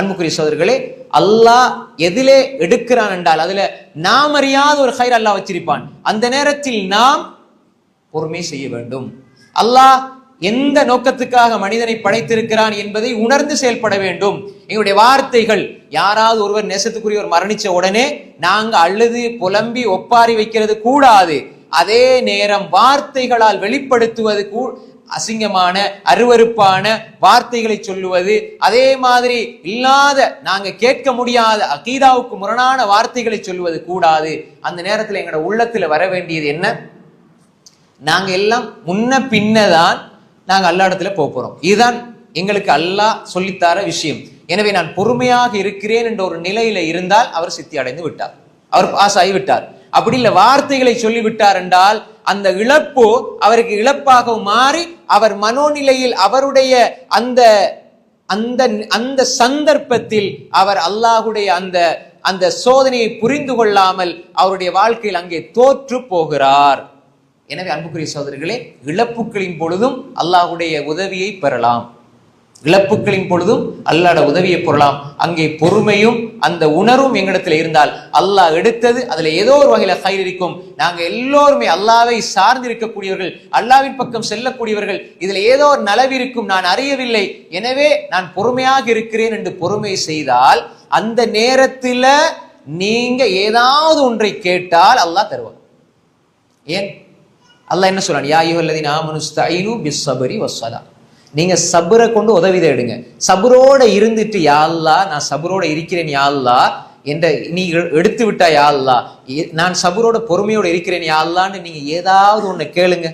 அன்புக்குரிய சகோதரர்களே, அல்லாஹ் எதிலே எடுக்கிறான் என்றால் அதுல நாம் அறியாத ஒரு ஹைர் அல்லாஹ் வச்சிருப்பான். அந்த நேரத்தில் நாம் பொறுமை செய்ய வேண்டும். அல்லாஹ் எந்த நோக்கத்துக்காக மனிதனை படைத்திருக்கிறான் என்பதை உணர்ந்து செயல்பட வேண்டும். எங்களுடைய வார்த்தைகள், யாராவது ஒருவர் நேசத்துக்குரியவர் மரணிச்ச உடனே நாங்க அழுது புலம்பி ஒப்பாரி வைக்கிறது கூடாது. அதே நேரம் வார்த்தைகளால் வெளிப்படுத்துவது அசிங்கமான அருவருப்பான வார்த்தைகளை சொல்லுவது, அதே மாதிரி இல்லாத நாங்க கேட்க முடியாத அகீதாவுக்கு முரணான வார்த்தைகளை சொல்லுவது கூடாது. அந்த நேரத்தில் எங்களோட உள்ளத்துல வர வேண்டியது என்ன? நாங்க எல்லாம் முன்ன பின்னதான் நாங்க அல்லா இடத்துல போறோம். இதுதான் எங்களுக்கு அல்லாஹ் சொல்லித்தார விஷயம். எனவே நான் பொறுமையாக இருக்கிறேன் என்ற ஒரு நிலையில இருந்தால் அவர் சித்தி அடைந்து விட்டார், அவர் பாஸ் ஆகி விட்டார். அப்படி இல்ல வார்த்தைகளை சொல்லிவிட்டார் என்றால் அந்த இழப்பு அவருக்கு இழப்பாக மாறி அவர் மனோநிலையில் அவருடைய அந்த அந்த அந்த சந்தர்ப்பத்தில் அவர் அல்லாஹுடைய அந்த சோதனையை புரிந்து கொள்ளாமல் அவருடைய வாழ்க்கையில் அங்கே தோற்று போகிறார். எனவே அன்புக்குரிய சகோதரர்களே, இழப்புகளின் பொழுதும் அல்லாஹுடைய உதவியை பெறலாம். இழப்புகளின் பொழுதும் அல்லாஹ்வுடைய உதவியை பெறலாம். அங்கே பொறுமையும் அந்த உணர்வும் எங்களிடத்தில் இருந்தால் அல்லாஹ் எடுத்தது அதுல ஏதோ ஒரு வகையில ஹைர் இருக்கும். நாங்க எல்லோருமே அல்லாஹ்வை சார்ந்து இருக்கக்கூடியவர்கள், அல்லாஹ்வின் பக்கம் செல்லக்கூடியவர்கள். இதுல ஏதோ ஒரு நலவு இருக்கும், நான் அறியவில்லை, எனவே நான் பொறுமையாக இருக்கிறேன் என்று பொறுமை செய்தால் அந்த நேரத்துல நீங்க ஏதாவது ஒன்றை கேட்டால் அல்லாஹ் தருவார். ஏன் அல்லாஹ் என்ன சொல்றான்? யா அய்யுஹல்லதீன ஆமனு ஸ்தஈனு பிஸ்ஸப்ரி வஸ்ஸலாஹ். நீங்க சபரை கொண்டு உதவி தேடுங்க. சபரோட இருந்துட்டு யா அல்லாஹ் நான் சபரோட இருக்கிறேன் யா அல்லாஹ் என்ற நீ எடுத்து விட்டா யா அல்லாஹ் நான் சபரோட பொறுமையோட இருக்கிறேன் யா அல்லாஹ்னு நீங்க ஏதாவது ஒண்ணு கேளுங்க,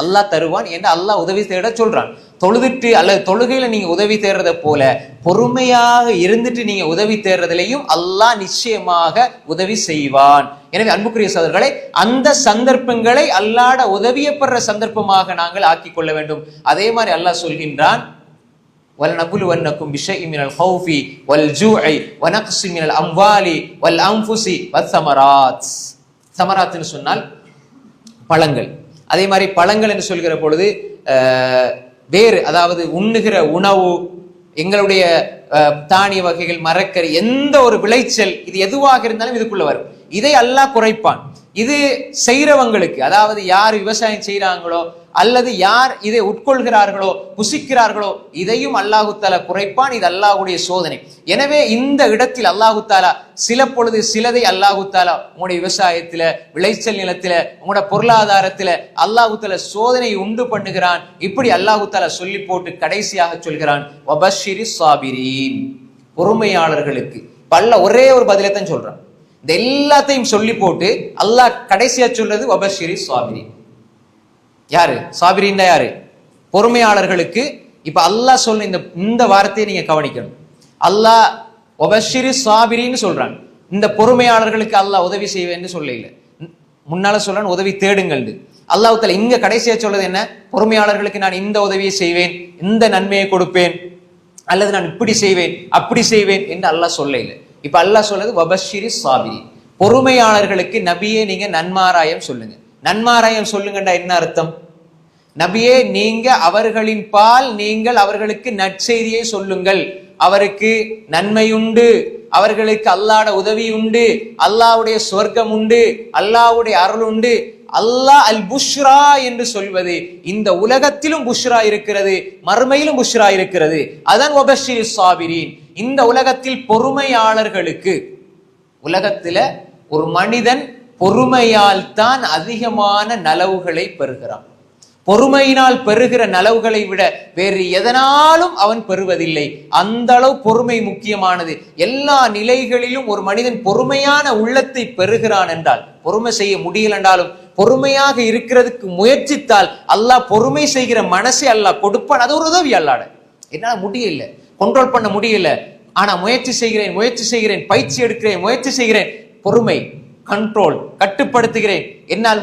அல்லாஹ் தருவான் என்று அல்லாஹ் உதவி தேட சொல்றான். தொழுதுட்டு அல்லது தொழுகையில நீங்க உதவி தேடுறத போல பொறுமையாக இருந்துட்டு நீங்க உதவி தேடுறதுலையும் அல்லாஹ் நிச்சயமாக உதவி செய்வான். எனவே அன்புக்குரிய சகோதரர்களே, அந்த சந்தர்ப்பங்களை அல்லாஹ்ட உதவியை பெற சந்தர்ப்பமாக நாங்கள் ஆக்கிக் கொள்ள வேண்டும். அதே மாதிரி அல்லாஹ் சொல்கின்றான், وَلَنَبْلُوَنَّكُمْ بِشَيْءٍ مِنَ الْخَوْفِ وَالْجُوعِ وَنَقْصٍ مِنَ الْأَمْوَالِ وَالْأَنْفُسِ وَالثَّمَرَاتِ. சமராத்னு சொன்னால் பழங்கள். அதே மாதிரி பழங்கள் என்று சொல்கிற பொழுது வேறு, அதாவது உண்ணுகிற உணவு, எங்களுடைய தானிய வகைகள், மரக்கறி, எந்த ஒரு விளைச்சல், இது எதுவாக இருந்தாலும் இதுக்குள்ள வரும். இதை அல்லாஹ் குறைப்பான். இது செய்யறவங்களுக்கு, அதாவது யார் விவசாயம் செய்யறாங்களோ அல்லது யார் இதை உட்கொள்கிறார்களோ புசிக்கிறார்களோ இதையும் அல்லாஹு தாலா குறைப்பான். இது அல்லாஹுடைய சோதனை. எனவே இந்த இடத்தில் அல்லாஹு தாலா சில பொழுது சிலதை அல்லாஹு தாலா உங்களுடைய விவசாயத்துல, விளைச்சல் நிலத்துல, உங்களோட பொருளாதாரத்துல அல்லாஹு தாலா சோதனை உண்டு பண்ணுகிறான். இப்படி அல்லாஹு தாலா சொல்லி போட்டு கடைசியாக சொல்கிறான், வபஷிரி சாபிரீன், பொறுமையாளர்களுக்கு. பல்ல ஒரே ஒரு பதிலை தான் சொல்றான். இந்த எல்லாத்தையும் சொல்லி போட்டு அல்லாஹ் கடைசியா சொல்றது வபஷிரி சாபிரீன். யாரு சாபிரீன்? யாரு? பொறுமையாளர்களுக்கு. இப்ப அல்லாஹ் சொல்ல இந்த வார்த்தையை நீங்க கவனிக்கணும். அல்லாஹ் வபஷிரி சாபிரீன்னு சொல்றான். இந்த பொறுமையாளர்களுக்கு அல்லாஹ் உதவி செய்வேன்னு சொல்ல இல்லை, முன்னால சொல்றான் உதவி தேடுங்கள். அல்லாஹ் தஆலா இங்க கடைசியா சொல்றது என்ன? பொறுமையாளர்களுக்கு நான் இந்த உதவியை செய்வேன், இந்த நன்மையை கொடுப்பேன், அல்லது நான் இப்படி செய்வேன் அப்படி செய்வேன் என்று அல்லாஹ் சொல்ல இல்லை. இப்ப அல்லாஹ் சொல்றது வபஷிரி சாபிரீன், பொறுமையாளர்களுக்கு நபியே நீங்க நன்மாராயம் சொல்லுங்க. நன்மாராயம் சொல்லுங்கண்டா என்ன அர்த்தம்? நபியே நீங்க அவர்களின் பால் நீங்கள் அவர்களுக்கு நற்செய்தியை சொல்லுங்கள். அவருக்கு நன்மை உண்டு, அவர்களுக்கு அல்லாஹ்வுடைய உதவி உண்டு, அல்லாஹ்வுடைய சொர்க்கம் உண்டு, அல்லாஹ்வுடைய அருள் உண்டு. அல்லாஹ் அல் புஷ்ரா என்று சொல்வது இந்த உலகத்திலும் புஷ்ரா இருக்கிறது, மறுமையிலும் புஷ்ரா இருக்கிறது. அதான் வபஷிரி சாபிரீன். இந்த உலகத்தில் பொறுமையாளர்களுக்கு, உலகத்துல ஒரு மனிதன் பொறுமையால் தான் அதிகமான நலவுகளை பெறுகிறான். பொறுமையினால் பெறுகிற நலவுகளை விட வேறு எதனாலும் அவன் பெறுவதில்லை. அந்த அளவு பொறுமை முக்கியமானது. எல்லா நிலைகளிலும் ஒரு மனிதன் பொறுமையான உள்ளத்தை பெறுகிறான் என்றால், பொறுமை செய்ய முடியல என்றாலும் பொறுமையாக இருக்கிறதுக்கு முயற்சித்தால் அல்லாஹ் பொறுமை செய்கிற மனசை அல்லாஹ் கொடுப்பான். அது ஒரு உதவி. அல்லாட என்னால முடியல, கண்ட்ரோல் பண்ண முடியல, ஆனா முயற்சி செய்கிறேன், பயிற்சி எடுக்கிறேன், முயற்சி செய்கிறேன், பொறுமை, கண்ட்ரோல், கட்டுப்படுத்துகிறேன், என்னால்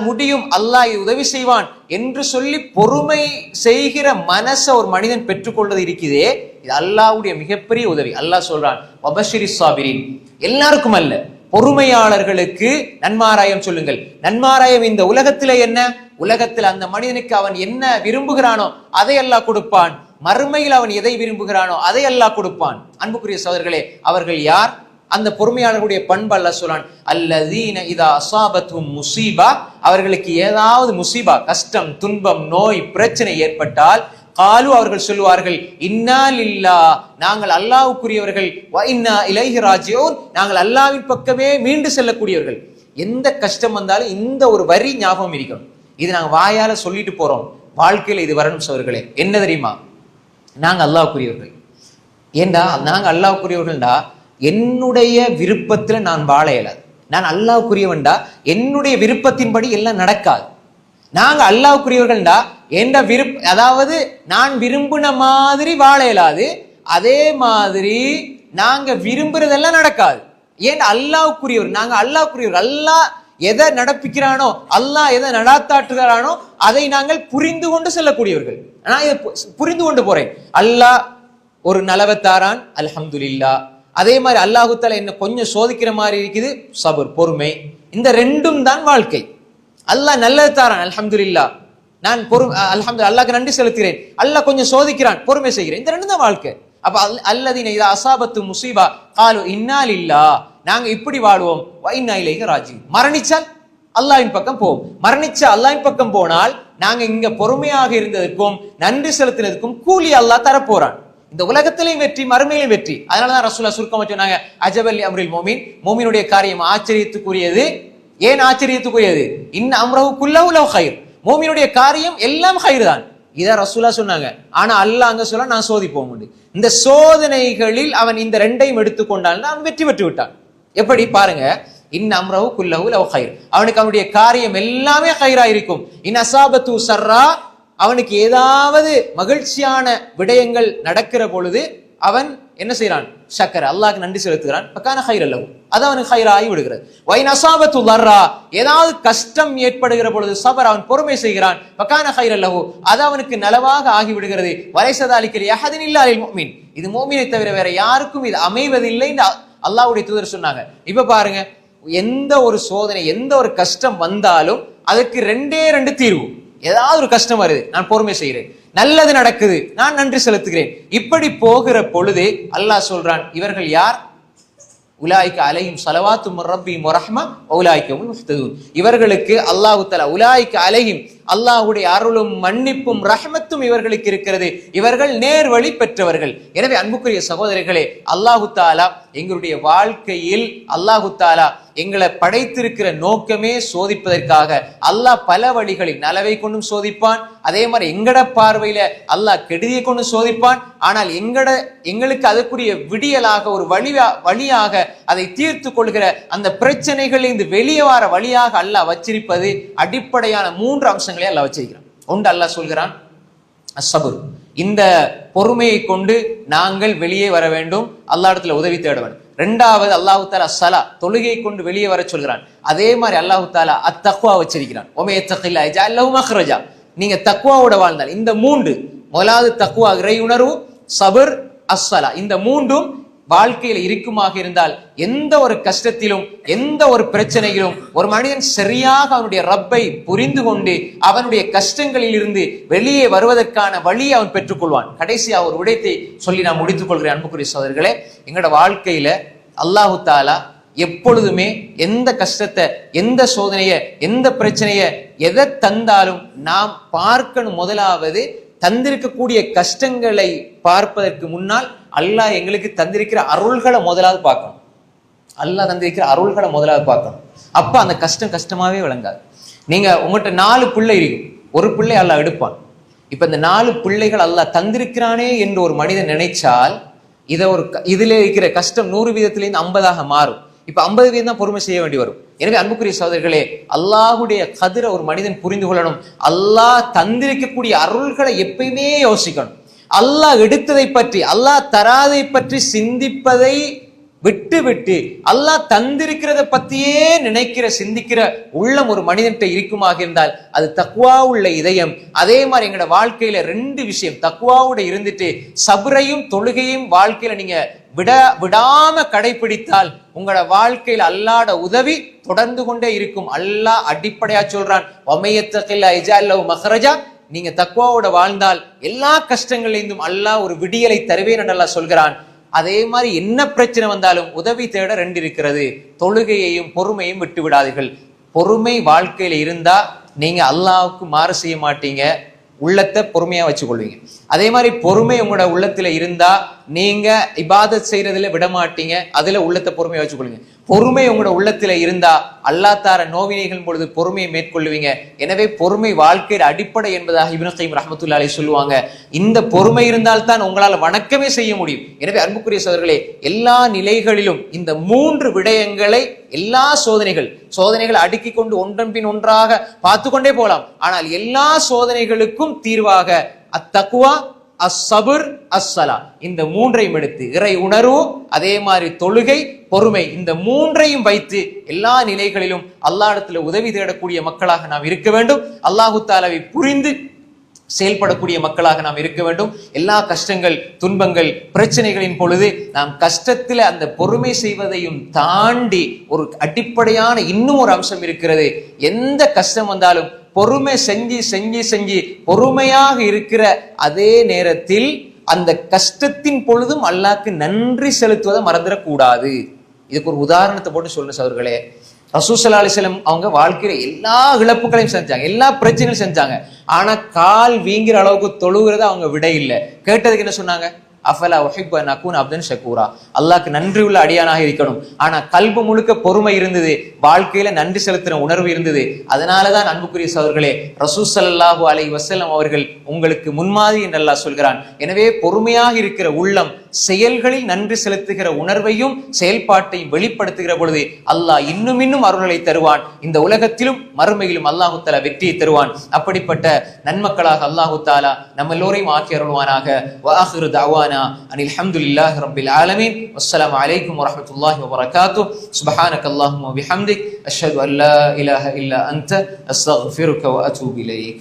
முடியும், அல்லாஹ் உதவி செய்வான் என்று சொல்லி பொறுமை செய்கிற மனசை ஒரு மனிதன் பெற்றுக்கொள்வது இருக்குதே, இது அல்லாஹ்வுடைய மிகப்பெரிய உதவி. அல்லாஹ் சொல்றான் வபஷிரி சாபிரீன். எல்லாருக்கும் அல்ல, பொறுமையாளர்களுக்கு நன்மாராயம் சொல்லுங்கள். நன்மாராயம் இந்த உலகத்திலே என்ன? உலகத்தில் அந்த மனிதனுக்கு அவன் என்ன விரும்புகிறானோ அதை அல்லாஹ் கொடுப்பான். மறுமையில் அவன் எதை விரும்புகிறானோ அதை அல்லாஹ் கொடுப்பான். அன்புக்குரிய சகோதரர்களே, அவர்கள் யார்? அந்த பொறுமையாளர்களுடைய பண்பு அல்லாஹ் சொல்றான், அல்லதீன இதா அஸாபத்துஹும் முஸீபா, அவர்களுக்கு ஏதாவது முசீபா, கஷ்டம், துன்பம், நோய், பிரச்சனை ஏற்பட்டால் காலு, அவர்கள் சொல்வார்கள், இன்னா லில்லாஹ், நாங்கள் அல்லாஹ்வுக்குரியவர்கள், வ இன்னா இலைஹி ராஜிஊன், நாங்கள் அல்லாஹ்வின் பக்கமே மீண்டு செல்லக்கூடியவர்கள். எந்த கஷ்டம் வந்தாலும் இந்த ஒரு வரி ஞாபகம் இருக்கணும். இது நாங்க வாயால சொல்லிட்டு போறோம், வாழ்க்கையில இது வரணும் சகோதரர்களே. என்ன தெரியுமா? நாங்க அல்லாஹ்வுக்குரியவர்கள். ஏண்டா நாங்க அல்லாஹ்வுக்குரியவர்கள்டா என்னுடைய விருப்பத்துல நான் வாழ இயலாது. நான் அல்லாஹ்வுக்குரியவன்டா என்னுடைய விருப்பத்தின்படி எல்லாம் நடக்காது. நாங்க அல்லாஹ்வுக்குரியவர்கள்டா என்ற அதாவது நான் விரும்பின மாதிரி வாழ இயலாது. அதே மாதிரி நாங்க விரும்புறதெல்லாம் நடக்காது. ஏன்? அல்லாஹ்வுக்குரியவர். நாங்க அல்லாஹ்வுக்குரியவர். அல்லாஹ் எதை நடப்பிக்கிறானோ, அல்லாஹ் எதை நடாத்தாட்டுகிறானோ அதை நாங்கள் புரிந்து கொண்டு செல்லக்கூடியவர்கள். நான் இதை புரிந்து கொண்டு போறேன். அல்லாஹ் ஒரு நலவத்தாரான், அல்ஹம்துலில்லாஹ். அதே மாதிரி அல்லாஹு தஆலா என்ன கொஞ்சம் சோதிக்கிற மாதிரி இருக்குது, சபர், பொறுமை. இந்த ரெண்டும் தான் வாழ்க்கை. அல்லாஹ் நல்லது தாரான், அல்ஹம்துலில்லாஹ், நான் அல்ஹம்துலில்லாஹ் அல்லாஹ்க்கு நன்றி செலுத்துகிறேன். அல்லாஹ் கொஞ்சம் சோதிக்கிறான், பொறுமை செய்கிறேன். இந்த ரெண்டும் தான் வாழ்க்கை. அப்ப அல்லதீன இதா அஸாபத்து முஸீபா காலு இன்னா லில்லாஹ், நாங்க இப்படி வாழுவோம், வ இன்னா இலைஹி ராஜிஊன். மரணிச்சால் அல்லாஹ்வின் பக்கம் போவோம். மரணிச்ச அல்லாஹ்வின் பக்கம் போனால் நாங்க இங்க பொறுமையாக இருந்ததற்கும் நன்றி செலுத்தினதுக்கும் கூலி அல்லாஹ் தரப்போறான். இந்த உலகத்திலையும் வெற்றி, மறுமையிலும் வெற்றி. அதனாலதான் ரசூலுல்லாஹ் சுருக்கமா சொன்னாங்க, அஜபல் அம்ரில் மோமின், மோமினுடைய காரியம் ஆச்சரியத்துக்குரியது. ஏன் ஆச்சரியத்துக்குரியது? இன்ன அம்ரஹு குல்லஹு லஹு கைர், மோமினுடைய காரியம் எல்லாம் கைர் தான். இத ரசூலுல்லாஹ் சொன்னாங்க. ஆனா அல்லாஹ் அங்க சொல்ல, நான் சோதிப்போம் உண்டு. இந்த சோதனைகளில் அவன் இந்த ரெண்டையும் எடுத்துக்கொண்டால் அவன் வெற்றி பெற்று விட்டான். எப்படி பாருங்க, இன்ன அம்ரஹு குல்லஹு லஹு கைர், அவனுக்கு அவனுடைய காரியம் எல்லாமே கைரா இருக்கும். இன் அஸாபத்து சர்ரா, அவனுக்கு ஏதாவது மகிழ்ச்சியான விடயங்கள் நடக்கிற பொழுது அவன் என்ன செய்யறான்? ஷக்கர், அல்லாஹ்க்கு நன்றி செலுத்துகிறான். பக்கான கைர் லஹு, அது அவனுக்கு கைராகி விடுகிறது. வைன் அஸாபத்து லர்ரா, ஏதாவது கஷ்டம் ஏற்படுகிற பொழுது சபர், அவன் பொறுமை செய்கிறான். பக்கான கைர் லஹு, அது அவனுக்கு நலவாக ஆகி விடுகிறது. வலைஸ ஸாலிக லிஅஹதின் இல்லா லில் முஃமின், இது முஃமினை தவிர வேற யாருக்கும் இது அமைவதில்லை என்று அல்லாஹ்வுடைய தூதர் சொன்னாங்க. இப்ப பாருங்க, எந்த ஒரு சோதனை, எந்த ஒரு கஷ்டம் வந்தாலும் அதுக்கு ரெண்டே ரெண்டு தீர்வு. ஏதாவது ஒரு கஷ்டம் வருது, நான் பொறுமை செய்கிறேன். நல்லது நடக்குது, நான் நன்றி செலுத்துகிறேன். இப்படி போகிற பொழுது அல்லாஹ் சொல்றான், இவர்கள் யார்? உலாயிக அலைஹிம் ஸலவாத்து மிர் ரப்பிஹிம் வ ரஹ்மா வ உலாயிக ஹுமுல் முஹ்ததூன். இவர்களுக்கு அல்லாஹ் தஆலா உலாயிக அலைஹிம், அல்லாஹ்வுடைய அருளும் மன்னிப்பும் ரஹ்மத்தும் இவர்களுக்கு இருக்கிறது, இவர்கள் நேர்வழி பெற்றவர்கள். எனவே அன்புக்குரிய சகோதரர்களே, அல்லாஹ் தஆலா எங்களுடைய வாழ்க்கையில் அல்லாஹ் தஆலா எங்களை படைத்திருக்கிற நோக்கமே சோதிப்பதற்காக. அல்லாஹ் பல வழிகளில் நலவை கொண்டும் சோதிப்பான், அதே மாதிரி எங்கட பார்வையில அல்லாஹ் கெடுதியை கொண்டு சோதிப்பான். ஆனால் எங்களுக்கு அதற்குரிய விடியலாக ஒரு வழியாக அதை தீர்த்து கொள்கிற அந்த பிரச்சனைகளில் இருந்து வெளியே வர வழியாக அல்லாஹ் வச்சிருப்பது அடிப்படையான 3 அம்சங்களை அல்லாஹ் வச்சிருக்கிறான். ஒன்று, அல்லாஹ் சொல்கிறான் அஸ்ஸபர், இந்த பொறுமையை கொண்டு நாங்கள் வெளியே வர வேண்டும், அல்லாஹ் இடத்துல உதவி தேட வேண்டும். இரண்டாவது, அல்லாஹ் தஆலா ஸலா, தொழுகை கொண்டு வெளியே வர சொல்கிறான். அதே மாதிரி அல்லாஹ் தஆலா அத்தக்வா வச்சிருக்கிறான். ஒமே யத்தகில்லாஹ் யஜ்அல் லஹு மக்ரஜா, நீங்க தக்வாவோட வாழ்ந்தால் இந்த 3, முதலாவது தக்வா, இறை உணர்வு, சபர், அஸ்ஸலா, இந்த 3ம் வாழ்க்கையில் இருக்குமாக இருந்தால் எந்த ஒரு கஷ்டத்திலும் எந்த ஒரு பிரச்சனையிலும் ஒரு மனிதன் சரியாக அவனுடைய ரப்பை புரிந்து கொண்டு அவனுடைய கஷ்டங்களில் இருந்து வெளியே வருவதற்கான வழியை அவன் பெற்றுக்கொள்வான். கடைசியாக ஒரு விடயத்தை சொல்லி நான் முடித்துக் கொள்கிறேன். அன்புக்குரிய சகோதரர்களே, எங்களோட வாழ்க்கையில அல்லாஹு தஆலா எப்பொழுதுமே எந்த கஷ்டத்தை, எந்த சோதனைய, எந்த பிரச்சனைய எதை தந்தாலும் நாம் பார்க்கணும். முதலாவது, தந்திருக்கக்கூடிய கஷ்டங்களை பார்ப்பதற்கு முன்னால் அல்லாஹ் எங்களுக்கு தந்திருக்கிற அருள்களை முதலாவது பார்க்கணும். அல்லாஹ் தந்திருக்கிற அருள்களை முதலாவது பார்க்கணும். அப்ப அந்த கஷ்டம் கஷ்டமாவே விளங்காது. நீங்க உங்கள்கிட்ட 4 பிள்ளை இருக்கும், ஒரு பிள்ளை அல்லாஹ் எடுப்பான். இப்ப இந்த 4 பிள்ளைகள் அல்லாஹ் தந்திருக்கிறானே என்று ஒரு மனிதன் நினைச்சால் இதுல இருக்கிற கஷ்டம் 100% 50ஆக மாறும். இப்ப 50% தான் பொறுமை செய்ய வேண்டி வரும். எனவே அன்புக்குரிய சகோதரர்களே, அல்லாஹுடைய கதிர ஒரு மனிதன் புரிந்து கொள்ளணும். அல்லாஹ் தந்திருக்கக்கூடிய அருள்களை எப்பயுமே யோசிக்கணும். அல்லாஹ் எடுத்ததை பற்றி, அல்லாஹ் தராதை பற்றி சிந்திப்பதை விட்டு அல்லாஹ் தந்திருக்கிறத பத்தியே சிந்திக்கிற உள்ளம் ஒரு மனிதன்கிட்ட இருக்குமாக இருந்தால் அது தக்வா உள்ள இதயம். அதே மாதிரி எங்களோட வாழ்க்கையில 2 விஷயம் தக்வாவோட இருந்துட்டு சபரையும் தொழுகையும் வாழ்க்கையில நீங்க விடாம கடைபிடித்தால் உங்களோட வாழ்க்கையில அல்லாஹ்வோட உதவி தொடர்ந்து கொண்டே இருக்கும். அல்லாஹ் அடிப்படையா சொல்றான், வமையத்தகில்லாஹ் யஜ்அல் லஹு மக்ரஜா, நீங்க தக்வாவோட வாழ்ந்தால் எல்லா கஷ்டங்களிலிருந்தும் அல்லாஹ் ஒரு விடியலை தருவேன் என்று அல்லாஹ் சொல்கிறான். அதே மாதிரி என்ன பிரச்சனை வந்தாலும் உதவி தேட 2 இருக்கிறது. தொழுகையையும் பொறுமையும் விட்டு விடாதீர்கள். பொறுமை வாழ்க்கையில இருந்தா நீங்க அல்லாஹ்வுக்கு மாறு செய்ய மாட்டீங்க, உள்ளத்தை பொறுமையா வச்சுக்கொள்வீங்க. அதே மாதிரி பொறுமை உங்களோட உள்ளத்துல இருந்தா நீங்க இபாதத் செய்யறதுல விட மாட்டீங்க, அதுல உள்ளத்தை பொறுமையா வச்சுக்கொள்ளுங்க. பொறுமை உங்களோட உள்ளத்துல இருந்தா அல்லாஹ் தார நோவினைகள் பொழுது பொறுமையை மேற்கொள்ளுவீங்க. எனவே பொறுமை வாழ்க்கையின் அடிப்படை என்பதாக இப்னு கய்யிம் ரஹ்மத்துல்லாஹி அலைஹி சொல்லுவாங்க. இந்த பொறுமை இருந்தால்தான் உங்களால் வணக்கமே செய்ய முடியும். எனவே அன்புக்குரிய சகோதரர்களே, எல்லா நிலைகளிலும் இந்த 3 விடயங்களை, எல்லா சோதனைகள் அடுக்கிக் கொண்டு ஒன்றன் பின் ஒன்றாக பார்த்து கொண்டே போகலாம். ஆனால் எல்லா சோதனைகளுக்கும் தீர்வாக அத்தக்வா, அஸ்ஸபுர், அஸ்ஸலா, இந்த 3ஐயும் எடுத்து இறை உணர்வு, அதே மாதிரி தொழுகை, பொறுமை, இந்த 3ஐயும் வைத்து எல்லா நிலைகளிலும் அல்லாஹ்விடத்தில் உதவி தேடக்கூடிய மக்களாக நாம் இருக்க வேண்டும். அல்லாஹு தஆலாவை புரிந்து செயல்படக்கூடிய மக்களாக நாம் இருக்க வேண்டும். எல்லா கஷ்டங்கள், துன்பங்கள், பிரச்சனைகளின் பொழுது நாம் கஷ்டத்தில் அந்த பொறுமை செய்வதையும் தாண்டி ஒரு அடிப்படையான இன்னும் ஒரு அம்சம் இருக்கிறது. எந்த கஷ்டம் வந்தாலும் பொறுமை செஞ்சு பொறுமையாக இருக்கிற அதே நேரத்தில் அந்த கஷ்டத்தின் பொழுதும் அல்லாஹ்க்கு நன்றி செலுத்துவதை மறந்துடக்கூடாது. இதுக்கு ஒரு உதாரணத்தை போட்டு சொல்லுங்க சகோதரர்களே. ரசூல் ஸல்லல்லாஹு அலைஹி வஸல்லம் அவங்க வாழ்க்கையில எல்லா இழப்புகளையும் செஞ்சாங்க, எல்லா பிரச்சனையும் செஞ்சாங்க. ஆனா கால் வீங்கிற அளவுக்கு தொழுகிறத அவங்க விட இல்லை. கேட்டதுக்கு என்ன சொன்னாங்க? அஃபலா உஹிப்பு அன் அகூன அப்தன் ஷக்கூரா, அல்லாஹ்க்கு நன்றி உள்ள அடியானாக இருக்கணும். ஆனா கல்பு முழுக்க பொறுமை இருந்தது, வாழ்க்கையில நன்றி செலுத்துற உணர்வு இருந்தது. அதனாலதான் அன்புக்குரிய சகோதரர்களே, ரசூல் ஸல்லல்லாஹு அலைஹி வஸல்லம் அவர்கள் உங்களுக்கு முன்மாதிரி என்று அல்லாஹ் சொல்கிறான். எனவே பொறுமையாக இருக்கிற உள்ளம் செயல்களில் நன்றி செலுத்துகிற உணர்வையும் செயல்பாட்டையும் வெளிப்படுத்துகிற பொழுது அல்லாஹ் இன்னும் அருளை தருவான். இந்த உலகத்திலும் மறுமையிலும் அல்லாஹு தஆலா வெற்றியை தருவான். அப்படிப்பட்ட நன்மக்களாக அல்லாஹு தஆலா நம்ம எல்லோரையும் ஆக்கி அருள்வானாக. வஆகிரு தஅவானா அனில் ஹம்துலில்லாஹி ரப்பில் ஆலமீன். வஸ்ஸலாமு அலைக்கும் வரஹ்மத்துல்லாஹி வபரகாத்துஹு. சுப்ஹானக்கல்லாஹும்ம வபிஹம்திக் அஷ்ஹது அன் லா இலாஹா இல்லா அன்த அஸ்தக்ஃபிருக வ அத்தூபு இலைக்.